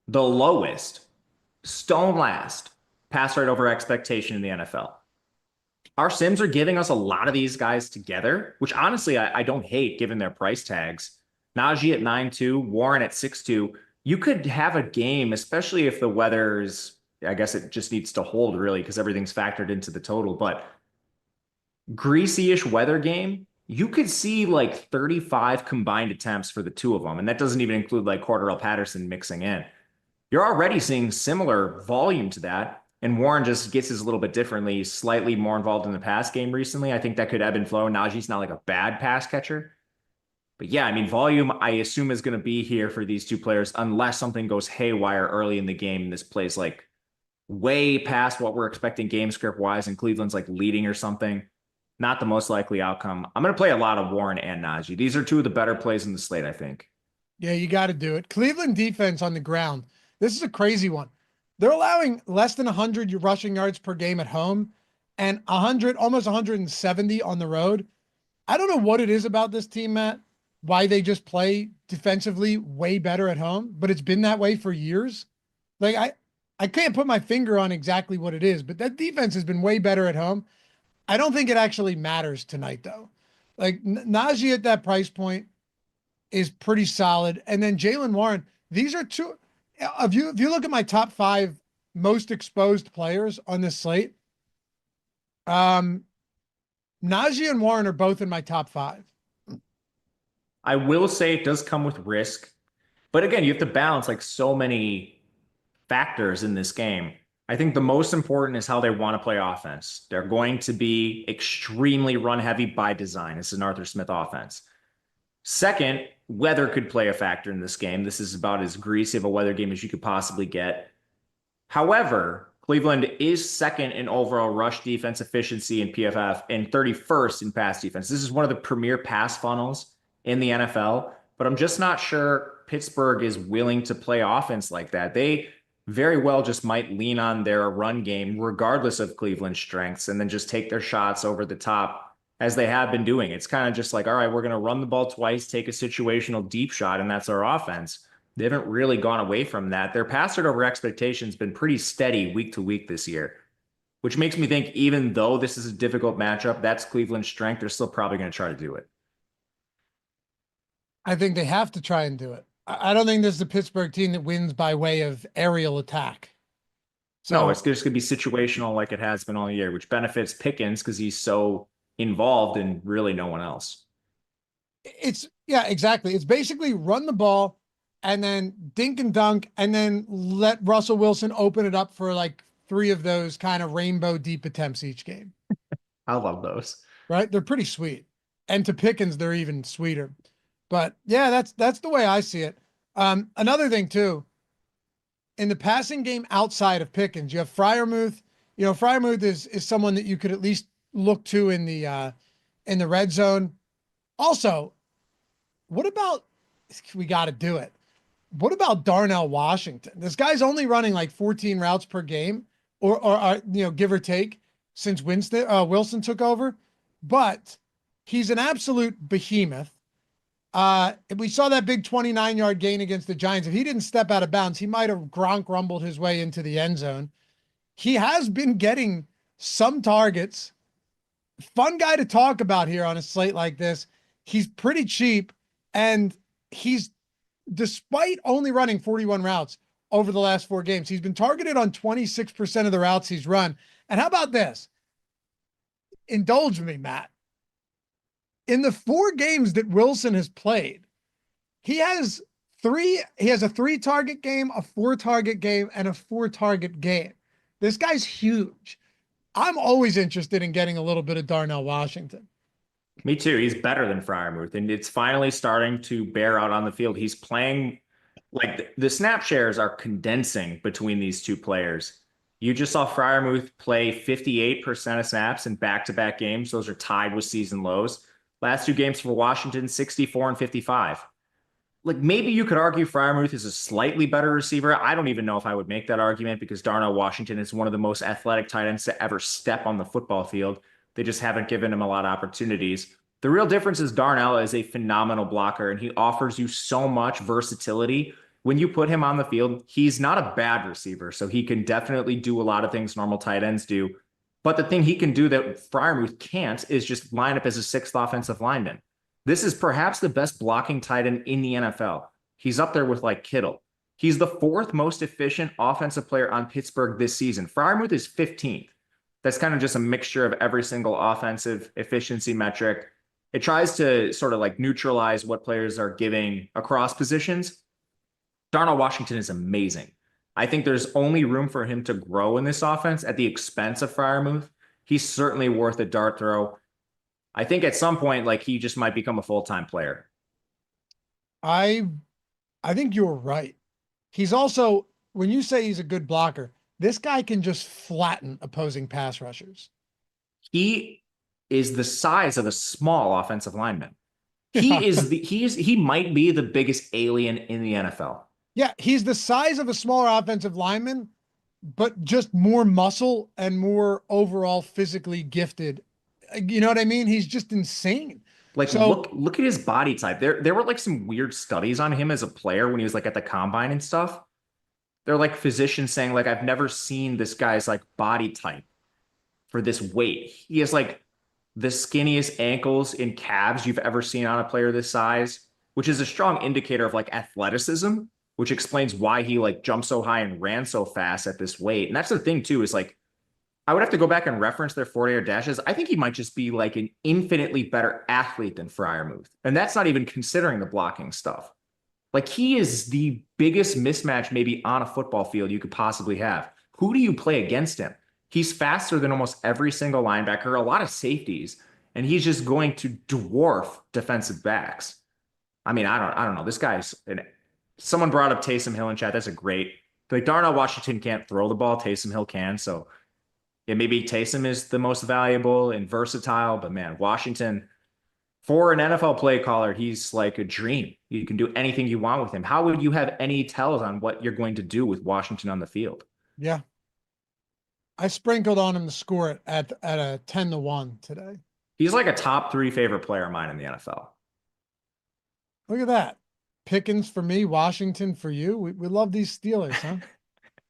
the lowest, stone last pass rate over expectation in the NFL. Our Sims are giving us a lot of these guys together, which honestly, I don't hate given their price tags. Najee at 9.2, Warren at 6.2. You could have a game, especially if the weather's, I guess it just needs to hold really because everything's factored into the total, but greasy-ish weather game, you could see like 35 combined attempts for the two of them. And that doesn't even include like Cordarrelle Patterson mixing in. You're already seeing similar volume to that. And Warren just gets his a little bit differently. He's slightly more involved in the pass game recently. I think that could ebb and flow. Najee's not like a bad pass catcher. But yeah, I mean, volume, I assume, is going to be here for these two players unless something goes haywire early in the game and this plays like way past what we're expecting game script wise and Cleveland's like leading or something. Not the most likely outcome. I'm going to play a lot of Warren and Najee. These are two of the better plays in the slate, I think. Yeah, you got to do it. Cleveland defense on the ground. This is a crazy one. They're allowing less than 100 rushing yards per game at home and 100, almost 170 on the road. I don't know what it is about this team, Matt, why they just play defensively way better at home, but it's been that way for years. Like I can't put my finger on exactly what it is, but that defense has been way better at home. I don't think it actually matters tonight though. Like Najee at that price point is pretty solid. And then Jaylen Warren, these are two, if you look at my top 5 most exposed players on this slate, Najee and Warren are both in my top 5. I will say it does come with risk. But again, you have to balance like so many factors in this game. I think the most important is how they want to play offense. They're going to be extremely run heavy by design. It's an Arthur Smith offense. Second, weather could play a factor in this game. This is about as greasy of a weather game as you could possibly get. However, Cleveland is second in overall rush defense efficiency in PFF and 31st in pass defense. This is one of the premier pass funnels in the NFL, but I'm just not sure Pittsburgh is willing to play offense like that. They very well just might lean on their run game regardless of Cleveland's strengths and then just take their shots over the top as they have been doing. It's kind of just like, all right, we're going to run the ball twice, take a situational deep shot, and that's our offense. They haven't really gone away from that. Their pass over expectations been pretty steady week to week this year, which makes me think even though this is a difficult matchup, that's Cleveland's strength. They're still probably going to try to do it. I think they have to try and do it. I don't think this is a Pittsburgh team that wins by way of aerial attack. So no, it's just going to be situational like it has been all year, which benefits Pickens because he's so involved and really no one else. Yeah, exactly. It's basically run the ball and then dink and dunk and then let Russell Wilson open it up for like 3 of those kind of rainbow deep attempts each game. I love those. Right? They're pretty sweet. And to Pickens, they're even sweeter. But yeah, that's the way I see it. Another thing too, in the passing game outside of Pickens, you have Freiermuth. You know, Freiermuth is someone that you could at least look to in the red zone. Also, what about, we got to do it. What about Darnell Washington? This guy's only running like 14 routes per game or give or take since Wilson took over, but he's an absolute behemoth. We saw that big 29-yard gain against the Giants. If he didn't step out of bounds, he might have Gronk rumbled his way into the end zone. He has been getting some targets. Fun guy to talk about here on a slate like this. He's pretty cheap, and he's, despite only running 41 routes over the last 4 games, he's been targeted on 26% of the routes he's run. And how about this? Indulge me, Matt. In the 4 games that Wilson has played, he has a 3-target game, a 4-target game, and a 4-target game. This guy's huge. I'm always interested in getting a little bit of Darnell Washington. Me too. He's better than Freiermuth, and it's finally starting to bear out on the field. He's playing like the snap shares are condensing between these two players. You just saw Freiermuth play 58% of snaps in back-to-back games. Those are tied with season lows. Last 2 games for Washington, 64 and 55. Like maybe you could argue Freiermuth is a slightly better receiver. I don't even know if I would make that argument because Darnell Washington is one of the most athletic tight ends to ever step on the football field. They just haven't given him a lot of opportunities. The real difference is Darnell is a phenomenal blocker, and he offers you so much versatility. When you put him on the field, he's not a bad receiver, so he can definitely do a lot of things normal tight ends do. But the thing he can do that Freiermuth can't is just line up as a 6th offensive lineman. This is perhaps the best blocking tight end in the NFL. He's up there with like Kittle. He's the 4th most efficient offensive player on Pittsburgh this season. Freiermuth is 15th. That's kind of just a mixture of every single offensive efficiency metric. It tries to sort of like neutralize what players are giving across positions. Darnell Washington is amazing. I think there's only room for him to grow in this offense at the expense of Freiermuth. He's certainly worth a dart throw. I think at some point, like he just might become a full-time player. I think you're right. He's also, when you say he's a good blocker, this guy can just flatten opposing pass rushers. He is the size of a small offensive lineman. He might be the biggest alien in the NFL. Yeah, he's the size of a smaller offensive lineman, but just more muscle and more overall physically gifted. You know what I mean? He's just insane. Like, so, look at his body type. There were like some weird studies on him as a player when he was like at the combine and stuff. They're like physicians saying like, I've never seen this guy's like body type for this weight. He has like the skinniest ankles and calves you've ever seen on a player this size, which is a strong indicator of like athleticism, which explains why he like jumped so high and ran so fast at this weight. And that's the thing too, is like, I would have to go back and reference their 40-yard dashes. I think he might just be like an infinitely better athlete than Freiermuth. And that's not even considering the blocking stuff. Like he is the biggest mismatch maybe on a football field you could possibly have. Who do you play against him? He's faster than almost every single linebacker, a lot of safeties, and he's just going to dwarf defensive backs. I mean, I don't know. This guy's someone brought up Taysom Hill in chat. That's a great like Darnell Washington can't throw the ball. Taysom Hill can. So yeah, maybe Taysom is the most valuable and versatile, but man, Washington, for an NFL play caller, he's like a dream. You can do anything you want with him. How would you have any tells on what you're going to do with Washington on the field? Yeah. I sprinkled on him to score it at a 10-1 today. He's like a top 3 favorite player of mine in the NFL. Look at that. Pickens for me, Washington for you. We love these Steelers, huh?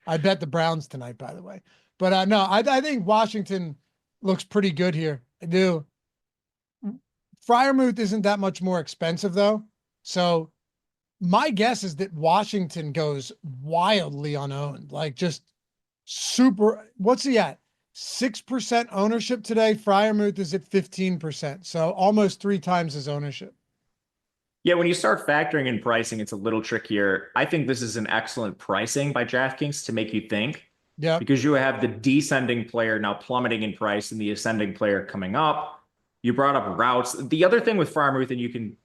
I bet the Browns tonight, by the way. But no, I think Washington looks pretty good here. I do. Freiermuth isn't that much more expensive, though. So my guess is that Washington goes wildly unowned. Like, just super. What's he at? 6% ownership today. Freiermuth is at 15%. So almost 3 times his ownership. Yeah, when you start factoring in pricing, it's a little trickier. I think this is an excellent pricing by DraftKings to make you think. Yeah. Because you have the descending player now plummeting in price and the ascending player coming up. You brought up routes. The other thing with Freiermuth, and you can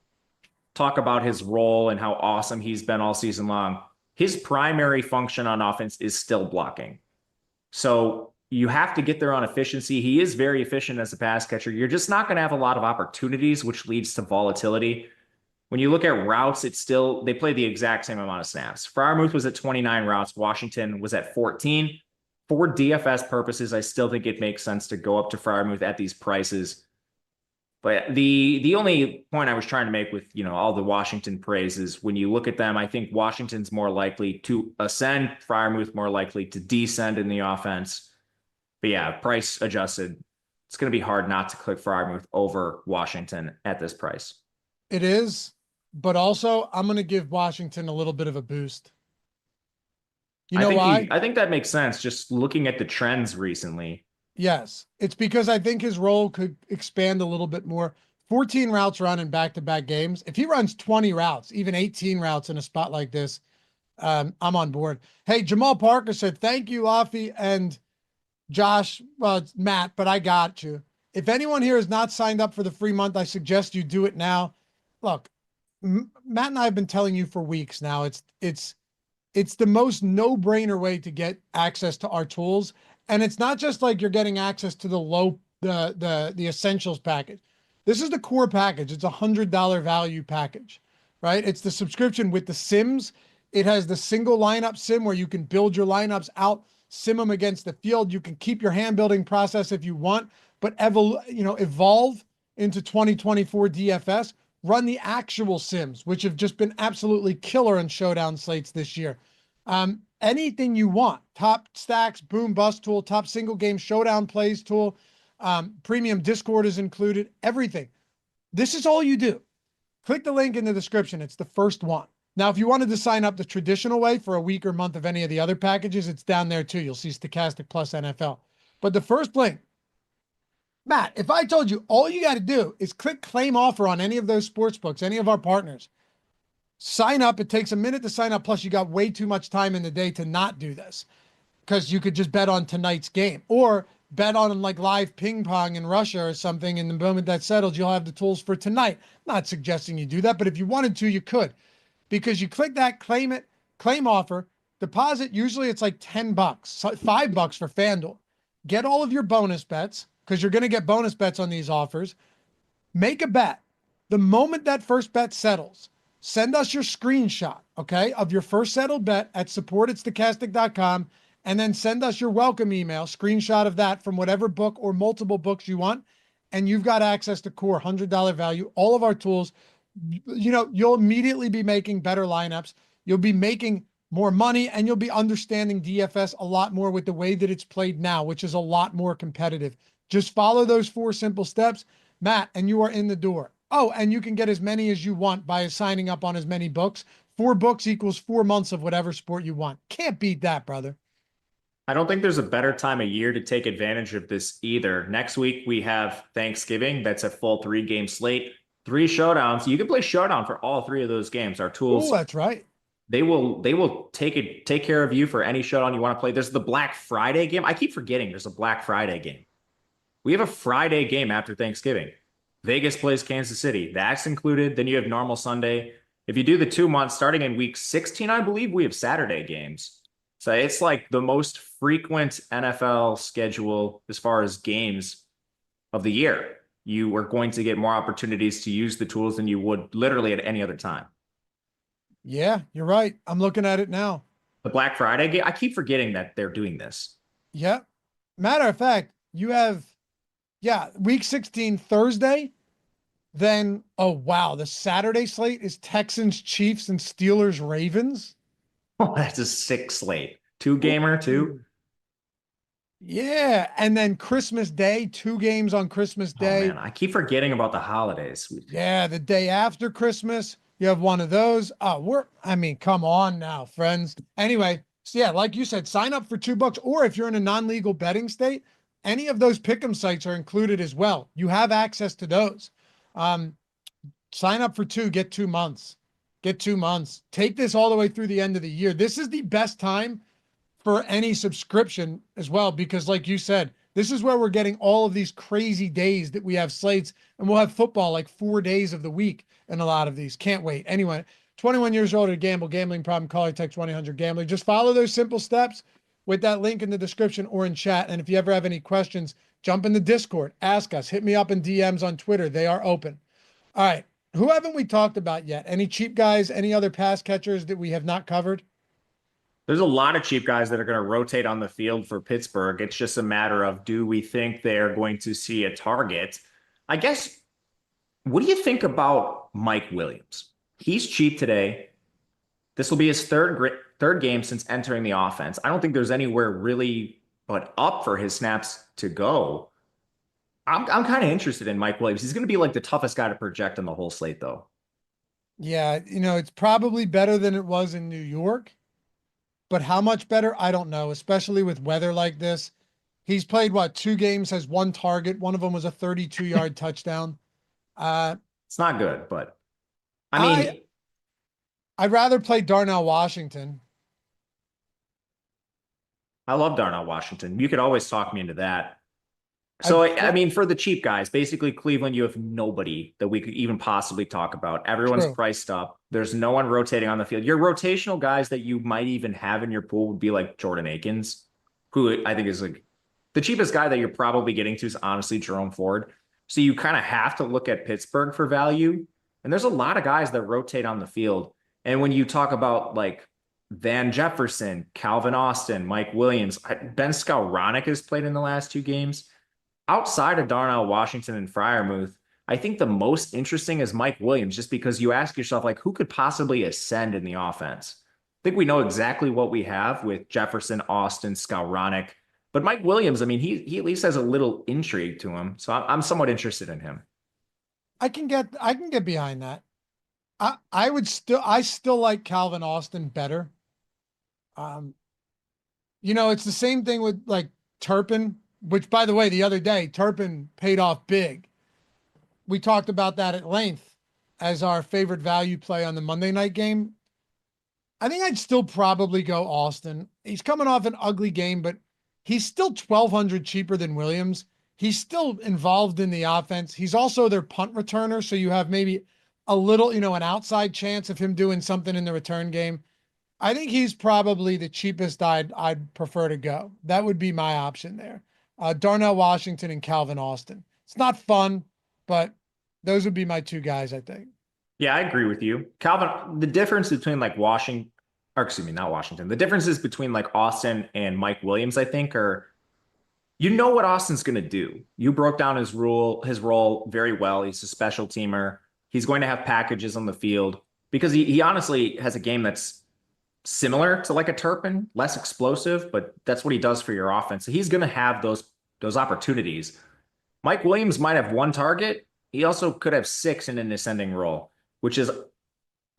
talk about his role and how awesome he's been all season long, his primary function on offense is still blocking. So you have to get there on efficiency. He is very efficient as a pass catcher. You're just not going to have a lot of opportunities, which leads to volatility. When you look at routes, it's still, they play the exact same amount of snaps. Freiermuth was at 29 routes. Washington was at 14. For DFS purposes, I still think it makes sense to go up to Freiermuth at these prices. But the only point I was trying to make with, all the Washington praise is when you look at them, I think Washington's more likely to ascend, Freiermuth more likely to descend in the offense. But yeah, price adjusted, it's going to be hard not to click Freiermuth over Washington at this price. It is. But also, I'm going to give Washington a little bit of a boost. You know why? I think that makes sense. Just looking at the trends recently. Yes. It's because I think his role could expand a little bit more. 14 routes run in back-to-back games. If he runs 20 routes, even 18 routes in a spot like this, I'm on board. Hey, Jamal Parker said, thank you, Laffy and Josh. Well, it's Matt, but I got you. If anyone here has not signed up for the free month, I suggest you do it now. Look, Matt and I have been telling you for weeks now, it's the most no-brainer way to get access to our tools. And it's not just like you're getting access to the essentials package. This is the core package. It's $100 value package, right? It's the subscription with the sims. It has the single lineup sim where you can build your lineups out, sim them against the field. You can keep your hand building process if you want, but evolve into 2024 DFS. Run the actual sims, which have just been absolutely killer in showdown slates this year. Anything you want, top stacks, boom bust tool, top single game showdown plays tool, premium Discord is included, everything. This is all you do. Click the link in the description. It's the first one. Now, if you wanted to sign up the traditional way for a week or month of any of the other packages, it's down there too. You'll see Stokastic plus NFL. But the first link, Matt, if I told you all you got to do is click claim offer on any of those sports books, any of our partners, sign up. It takes a minute to sign up. Plus, you got way too much time in the day to not do this because you could just bet on tonight's game or bet on like live ping pong in Russia or something. And the moment that settles, you'll have the tools for tonight. Not suggesting you do that, but if you wanted to, you could, because you click that, claim it, claim offer, deposit. Usually it's like $10, $5 for FanDuel. Get all of your bonus bets, because you're going to get bonus bets on these offers. Make a bet. The moment that first bet settles, send us your screenshot, okay, of your first settled bet at support@stokastic.com, and then send us your welcome email, screenshot of that from whatever book or multiple books you want, and you've got access to core $100 value, all of our tools. You'll immediately be making better lineups. You'll be making more money, and you'll be understanding DFS a lot more with the way that it's played now, which is a lot more competitive. Just follow those 4 simple steps, Matt, and you are in the door. Oh, and you can get as many as you want by signing up on as many books. 4 books equals 4 months of whatever sport you want. Can't beat that, brother. I don't think there's a better time of year to take advantage of this either. Next week, we have Thanksgiving. That's a full 3-game slate, 3 showdowns. You can play showdown for all 3 of those games. Our tools. Oh, that's right. They will take care of you for any showdown you want to play. There's the Black Friday game. I keep forgetting there's a Black Friday game. We have a Friday game after Thanksgiving. Vegas plays Kansas City. That's included. Then you have normal Sunday. If you do the 2 months, starting in week 16, I believe we have Saturday games. So it's like the most frequent NFL schedule as far as games of the year. You are going to get more opportunities to use the tools than you would literally at any other time. Yeah, you're right. I'm looking at it now. The Black Friday game, I keep forgetting that they're doing this. Yeah. Matter of fact, you have, yeah, week 16 Thursday. Then, oh wow, the Saturday slate is Texans, Chiefs, and Steelers, Ravens. Oh, that's a sick slate. Two gamer, too. Yeah, and then Christmas Day, 2 games on Christmas Oh Day. man, I keep forgetting about the holidays. Yeah, the day after Christmas, you have one of those. I mean, come on now, friends. Anyway, so yeah, like you said, sign up for $2, or if you're in a non-legal betting state, any of those pick'em sites are included as well. You have access to those. Sign up for 2, get 2 months. Get 2 months. Take this all the way through the end of the year. This is the best time for any subscription as well, because like you said, this is where we're getting all of these crazy days that we have slates, and we'll have football like 4 days of the week in a lot of these. Can't wait. Anyway, 21 years old or gamble, gambling problem, call or text 1-800-GAMBLER. Just follow those simple steps with that link in the description or in chat. And if you ever have any questions, jump in the Discord, ask us, hit me up in DMs on Twitter. They are open. All right. Who haven't we talked about yet? Any cheap guys, any other pass catchers that we have not covered? There's a lot of cheap guys that are going to rotate on the field for Pittsburgh. It's just a matter of, do we think they're going to see a target? I guess, what do you think about Mike Williams? He's cheap today. This will be his third game since entering the offense. I don't think there's anywhere really but up for his snaps to go. I'm kind of interested in Mike Williams. He's going to be like the toughest guy to project on the whole slate, though. Yeah, it's probably better than it was in New York, but how much better? I don't know, especially with weather like this. He's played, 2 games, has 1 target. One of them was a 32-yard touchdown. It's not good, but I mean, I'd rather play Darnell Washington. I love Darnell Washington. You could always talk me into that. So, I mean, for the cheap guys, basically Cleveland, you have nobody that we could even possibly talk about. Everyone's priced up. There's no one rotating on the field. Your rotational guys that you might even have in your pool would be like Jordan Akins, who I think is like the cheapest guy that you're probably getting to is honestly Jerome Ford. So you kind of have to look at Pittsburgh for value. And there's a lot of guys that rotate on the field. And when you talk about like Van Jefferson, Calvin Austin, Mike Williams, Ben Skowronek has played in the last 2 games. Outside of Darnell Washington and Freiermuth, I think the most interesting is Mike Williams, just because you ask yourself, like, who could possibly ascend in the offense? I think we know exactly what we have with Jefferson, Austin, Skowronek. But Mike Williams, I mean, he at least has a little intrigue to him. So I'm somewhat interested in him. I can get behind that. I still like Calvin Austin better. It's the same thing with like Turpin, which, by the way, the other day, Turpin paid off big. We talked about that at length as our favorite value play on the Monday night game. I think I'd still probably go Austin. He's coming off an ugly game, but he's still 1,200 cheaper than Williams. He's still involved in the offense. He's also their punt returner, so you have maybe a little, an outside chance of him doing something in the return game. I think he's probably the cheapest I'd prefer to go. That would be my option there. Darnell Washington and Calvin Austin. It's not fun, but those would be my 2 guys, I think. Yeah, I agree with you. Calvin, the difference between like not Washington. The differences between like Austin and Mike Williams, I think, are, what Austin's going to do. You broke down his role very well. He's a special teamer. He's going to have packages on the field because he honestly has a game that's similar to like a Turpin, less explosive, but that's what he does for your offense. So he's going to have those opportunities. Mike Williams might have 1 target. He also could have 6 in an ascending role, which is,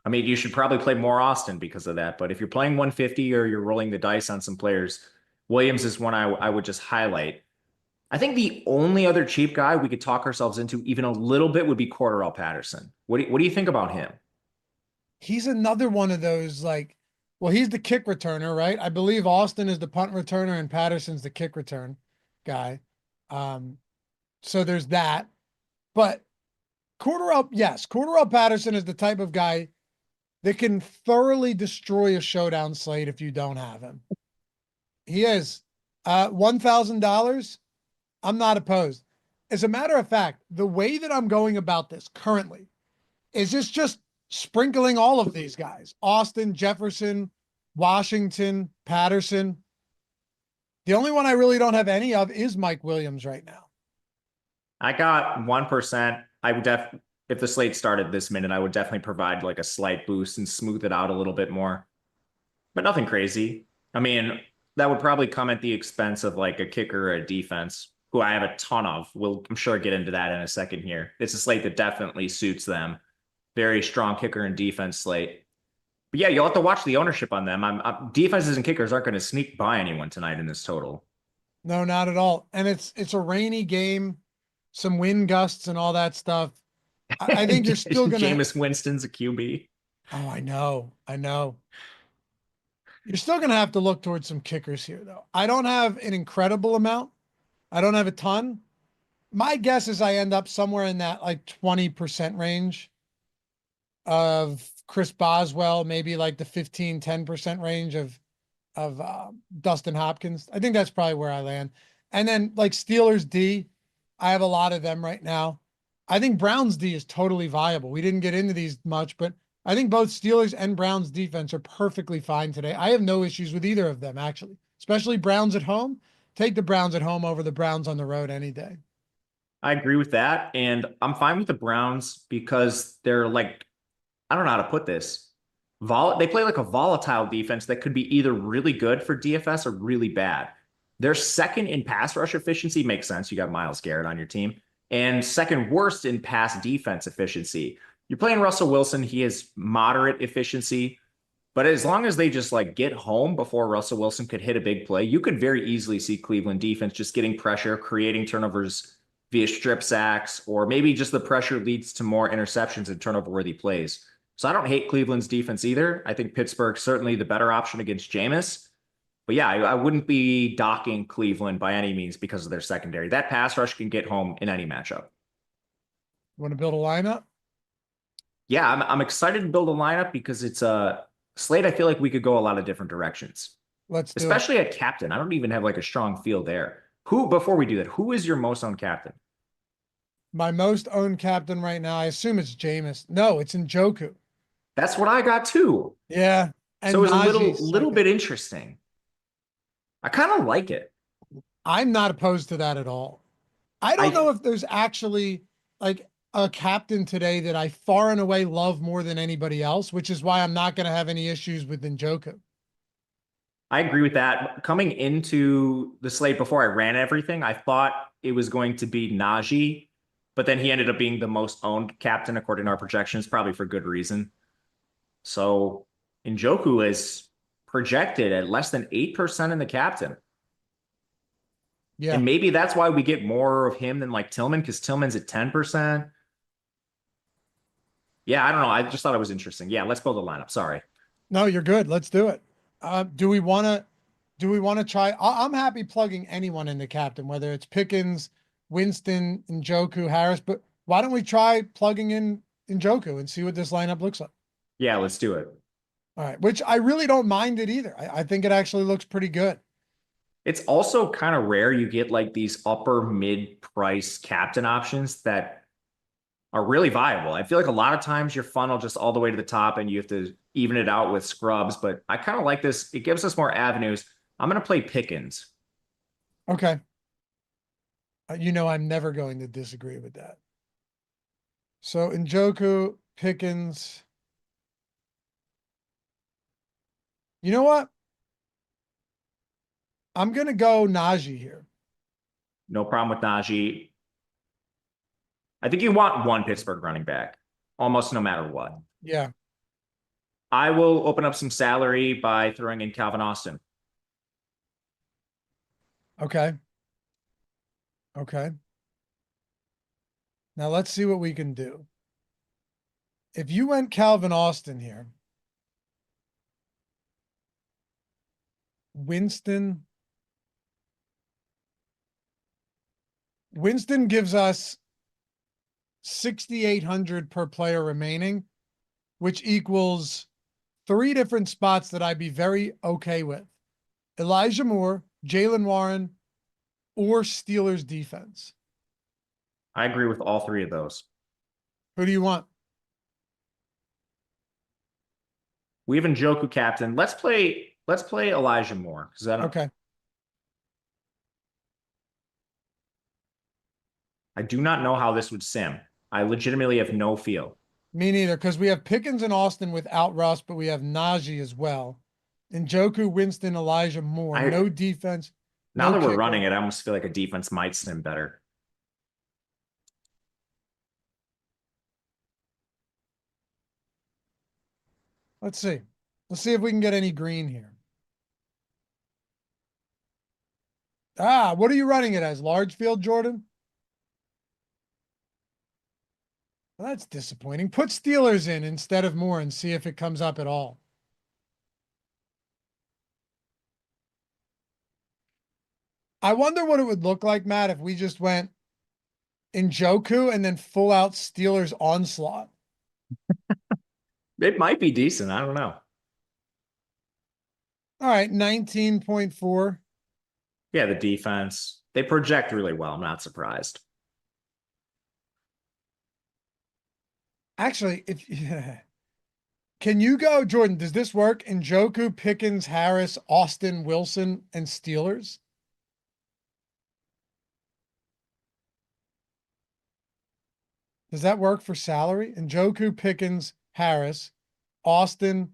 I mean, you should probably play more Austin because of that. But if you're playing 150 or you're rolling the dice on some players, Williams is one I would just highlight. I think the only other cheap guy we could talk ourselves into even a little bit would be Cordarrelle Patterson. What do you think about him? He's another one of those he's the kick returner, right? I believe Austin is the punt returner and Patterson's the kick return guy. So there's that. But Cordarrelle Patterson is the type of guy that can thoroughly destroy a showdown slate if you don't have him. He is. $1,000. I'm not opposed. As a matter of fact, the way that I'm going about this currently is just sprinkling all of these guys. Austin, Jefferson, Washington, Patterson. The only one I really don't have any of is Mike Williams right now. I got 1%. I would if the slate started this minute, I would definitely provide like a slight boost and smooth it out a little bit more, but nothing crazy. I mean, that would probably come at the expense of like a kicker or a defense, who I have a ton of. I'm sure get into that in a second here. It's a slate that definitely suits them. Very strong kicker and defense slate. But yeah, you'll have to watch the ownership on them. Defenses and kickers aren't going to sneak by anyone tonight in this total. No, not at all. And it's a rainy game, some wind gusts and all that stuff. I think you're still going to. Jameis Winston's a QB. Oh, I know. You're still going to have to look towards some kickers here, though. I don't have an incredible amount. I don't have a ton. My guess is I end up somewhere in that like 20% range of Chris Boswell, maybe like the 10% range of Dustin Hopkins. I think that's probably where I land. And then like Steelers D, I have a lot of them right now. I think Browns D is totally viable. We didn't get into these much, but I think both Steelers and Browns defense are perfectly fine today. I have no issues with either of them, actually, especially Browns at home. Take the Browns at home over the Browns on the road any day. I agree with that. And I'm fine with the Browns because they're like, I don't know how to put this. They play like a volatile defense that could be either really good for DFS or really bad. Their second in pass rush efficiency makes sense. You got Myles Garrett on your team. And second worst in pass defense efficiency. You're playing Russell Wilson. He has moderate efficiency. But as long as they just like get home before Russell Wilson could hit a big play, you could very easily see Cleveland defense just getting pressure, creating turnovers via strip sacks, or maybe just the pressure leads to more interceptions and turnover-worthy plays. So I don't hate Cleveland's defense either. I think Pittsburgh's certainly the better option against Jameis. But yeah, I wouldn't be docking Cleveland by any means because of their secondary. That pass rush can get home in any matchup. You want to build a lineup? Yeah, I'm excited to build a lineup because it's a slate. I feel like we could go a lot of different directions. Let's do especially at captain. I don't even have like a strong feel there. Before we do that, who is your most owned captain? My most owned captain right now, I assume it's Jameis. No, it's Njoku. That's what I got too. Yeah. And so it's a Najee's little bit interesting. I kind of like it. I'm not opposed to that at all. I don't know if there's actually like a captain today that I far and away love more than anybody else, which is why I'm not going to have any issues with Njoku. I agree with that. Coming into the slate before I ran everything, I thought it was going to be Najee, but then he ended up being the most owned captain according to our projections, probably for good reason. So Njoku is projected at less than 8% in the captain. Yeah. And maybe that's why we get more of him than like Tillman, because Tillman's at 10%. Yeah, I don't know. I just thought it was interesting. Yeah, let's build a lineup. Sorry. No, you're good. Let's do it. Do we want to try? I'm happy plugging anyone into captain, whether it's Pickens, Winston, Njoku, Harris, but why don't we try plugging in Njoku and see what this lineup looks like? Yeah, let's do it. All right, which I really don't mind it either. I think it actually looks pretty good. It's also kind of rare you get like these upper mid-price captain options that are really viable. I feel like a lot of times your funnel just all the way to the top and you have to even it out with scrubs, but I kind of like this. It gives us more avenues. I'm going to play Pickens. Okay. I'm never going to disagree with that. So Njoku, Pickens. You know what? I'm going to go Najee here. No problem with Najee. I think you want one Pittsburgh running back, almost no matter what. Yeah. I will open up some salary by throwing in Calvin Austin. Okay. Okay. Now let's see what we can do. If you went Calvin Austin here, Winston gives us 6,800 per player remaining, which equals 3 different spots that I'd be very okay with. Elijah Moore, Jalen Warren, or Steelers defense? I agree with all three of those. Who do you want? We have Njoku captain. Let's play Elijah Moore because Okay. I do not know how this would sim. I legitimately have no feel. Me neither, because we have Pickens and Austin without Russ, but we have Najee as well. Njoku, Winston, Elijah Moore. No defense. Now no that we're kicker. running it, I almost feel like a defense might sim better. Let's see. Let's see if we can get any green here. What are you running it as? Large field, Jordan? Well, that's disappointing. Put Steelers in instead of Moore and see if it comes up at all. I wonder what it would look like, Matt, if we just went Njoku and then full out Steelers onslaught. It might be decent. I don't know. All right, 19.4. Yeah, the defense. They project really well. I'm not surprised. Actually, can you go, Jordan? Does this work? Njoku, Pickens, Harris, Austin, Wilson, and Steelers? Does that work for salary? Njoku, Pickens, Harris, Austin,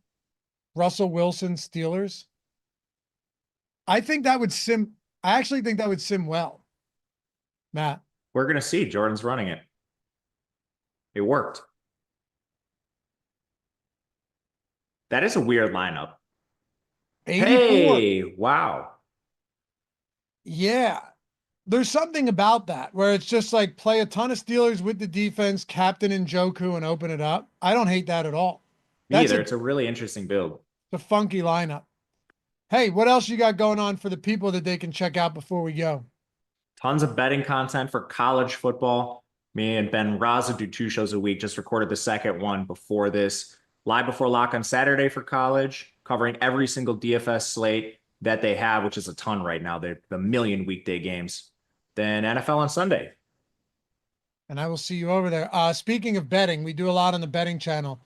Russell Wilson, Steelers. I think that would sim. I actually think that would sim well, Matt. We're going to see. Jordan's running it. It worked. That is a weird lineup. 84. Hey, wow. Yeah. There's something about that where it's just like play a ton of Steelers with the defense, captain Njoku, and open it up. I don't hate that at all. Me either. It's a really interesting build. It's a funky lineup. Hey, what else you got going on for the people that they can check out before we go? Tons of betting content for college football. Me and Ben Raza do 2 shows a week. Just recorded the second one before this. Live before lock on Saturday for college, covering every single DFS slate that they have, which is a ton right now. They're the million weekday games. Then NFL on Sunday. And I will see you over there. Speaking of betting, we do a lot on the betting channel.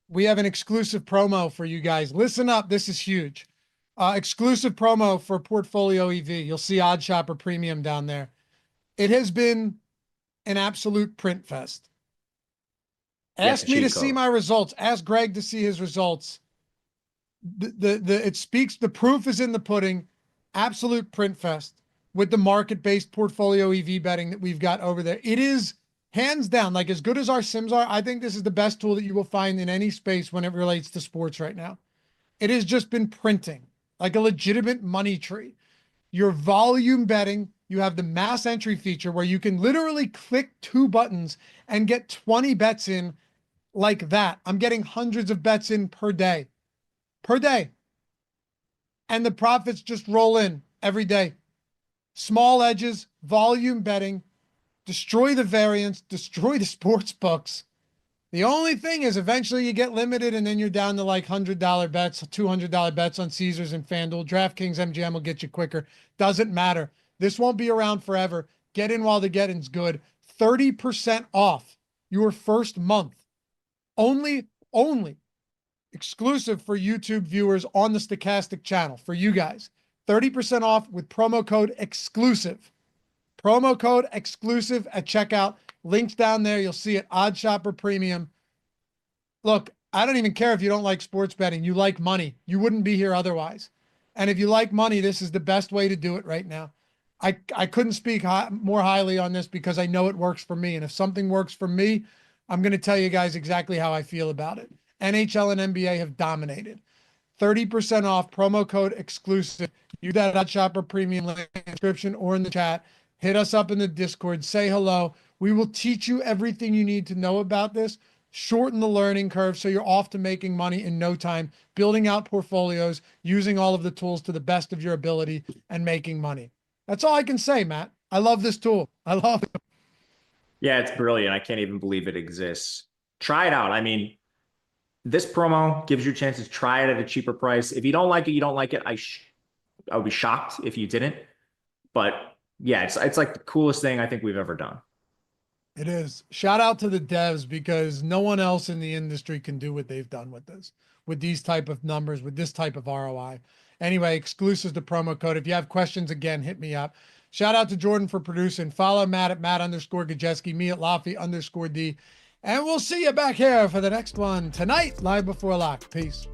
We have an exclusive promo for you guys. Listen up. This is huge. Exclusive promo for Portfolio EV. You'll see Odd Shopper Premium down there. It has been an absolute print fest. Ask me to see my results. Ask Greg to see his results. It speaks. The proof is in the pudding. Absolute print fest with the market-based Portfolio EV betting that we've got over there. It is hands down, like as good as our sims are. I think this is the best tool that you will find in any space when it relates to sports right now. It has just been printing like a legitimate money tree. Your volume betting, you have the mass entry feature where you can literally click 2 buttons and get 20 bets in like that. I'm getting hundreds of bets in per day. And the profits just roll in every day. Small edges, volume betting, destroy the variance, destroy the sports books. The only thing is eventually you get limited and then you're down to like $100 bets, $200 bets on Caesars and FanDuel. DraftKings MGM will get you quicker. Doesn't matter. This won't be around forever. Get in while the getting's good. 30% off your first month. Only exclusive for YouTube viewers on the Stokastic channel for you guys. 30% off with promo code exclusive. Promo code exclusive at checkout. Links down there. You'll see it. Odd Shopper Premium. Look, I don't even care if you don't like sports betting. You like money. You wouldn't be here otherwise. And if you like money, this is the best way to do it right now. I couldn't speak more highly on this because I know it works for me. And if something works for me, I'm going to tell you guys exactly how I feel about it. NHL and NBA have dominated. 30% off, promo code exclusive. Use that Odd Shopper Premium link in the description or in the chat. Hit us up in the Discord. Say hello. We will teach you everything you need to know about this. Shorten the learning curve so you're off to making money in no time, building out portfolios, using all of the tools to the best of your ability, and making money. That's all I can say, Matt. I love this tool. I love it. Yeah, it's brilliant. I can't even believe it exists. Try it out. I mean, this promo gives you a chance to try it at a cheaper price. If you don't like it, you don't like it. I would be shocked if you didn't. But yeah, it's like the coolest thing I think we've ever done. It is. Shout out to the devs because no one else in the industry can do what they've done with this, with these type of numbers, with this type of ROI. Anyway, exclusive to promo code. If you have questions, again, hit me up. Shout out to Jordan for producing. Follow Matt at Matt_Gajewski, me at Laffy_D. And we'll see you back here for the next one tonight, live before lock. Peace.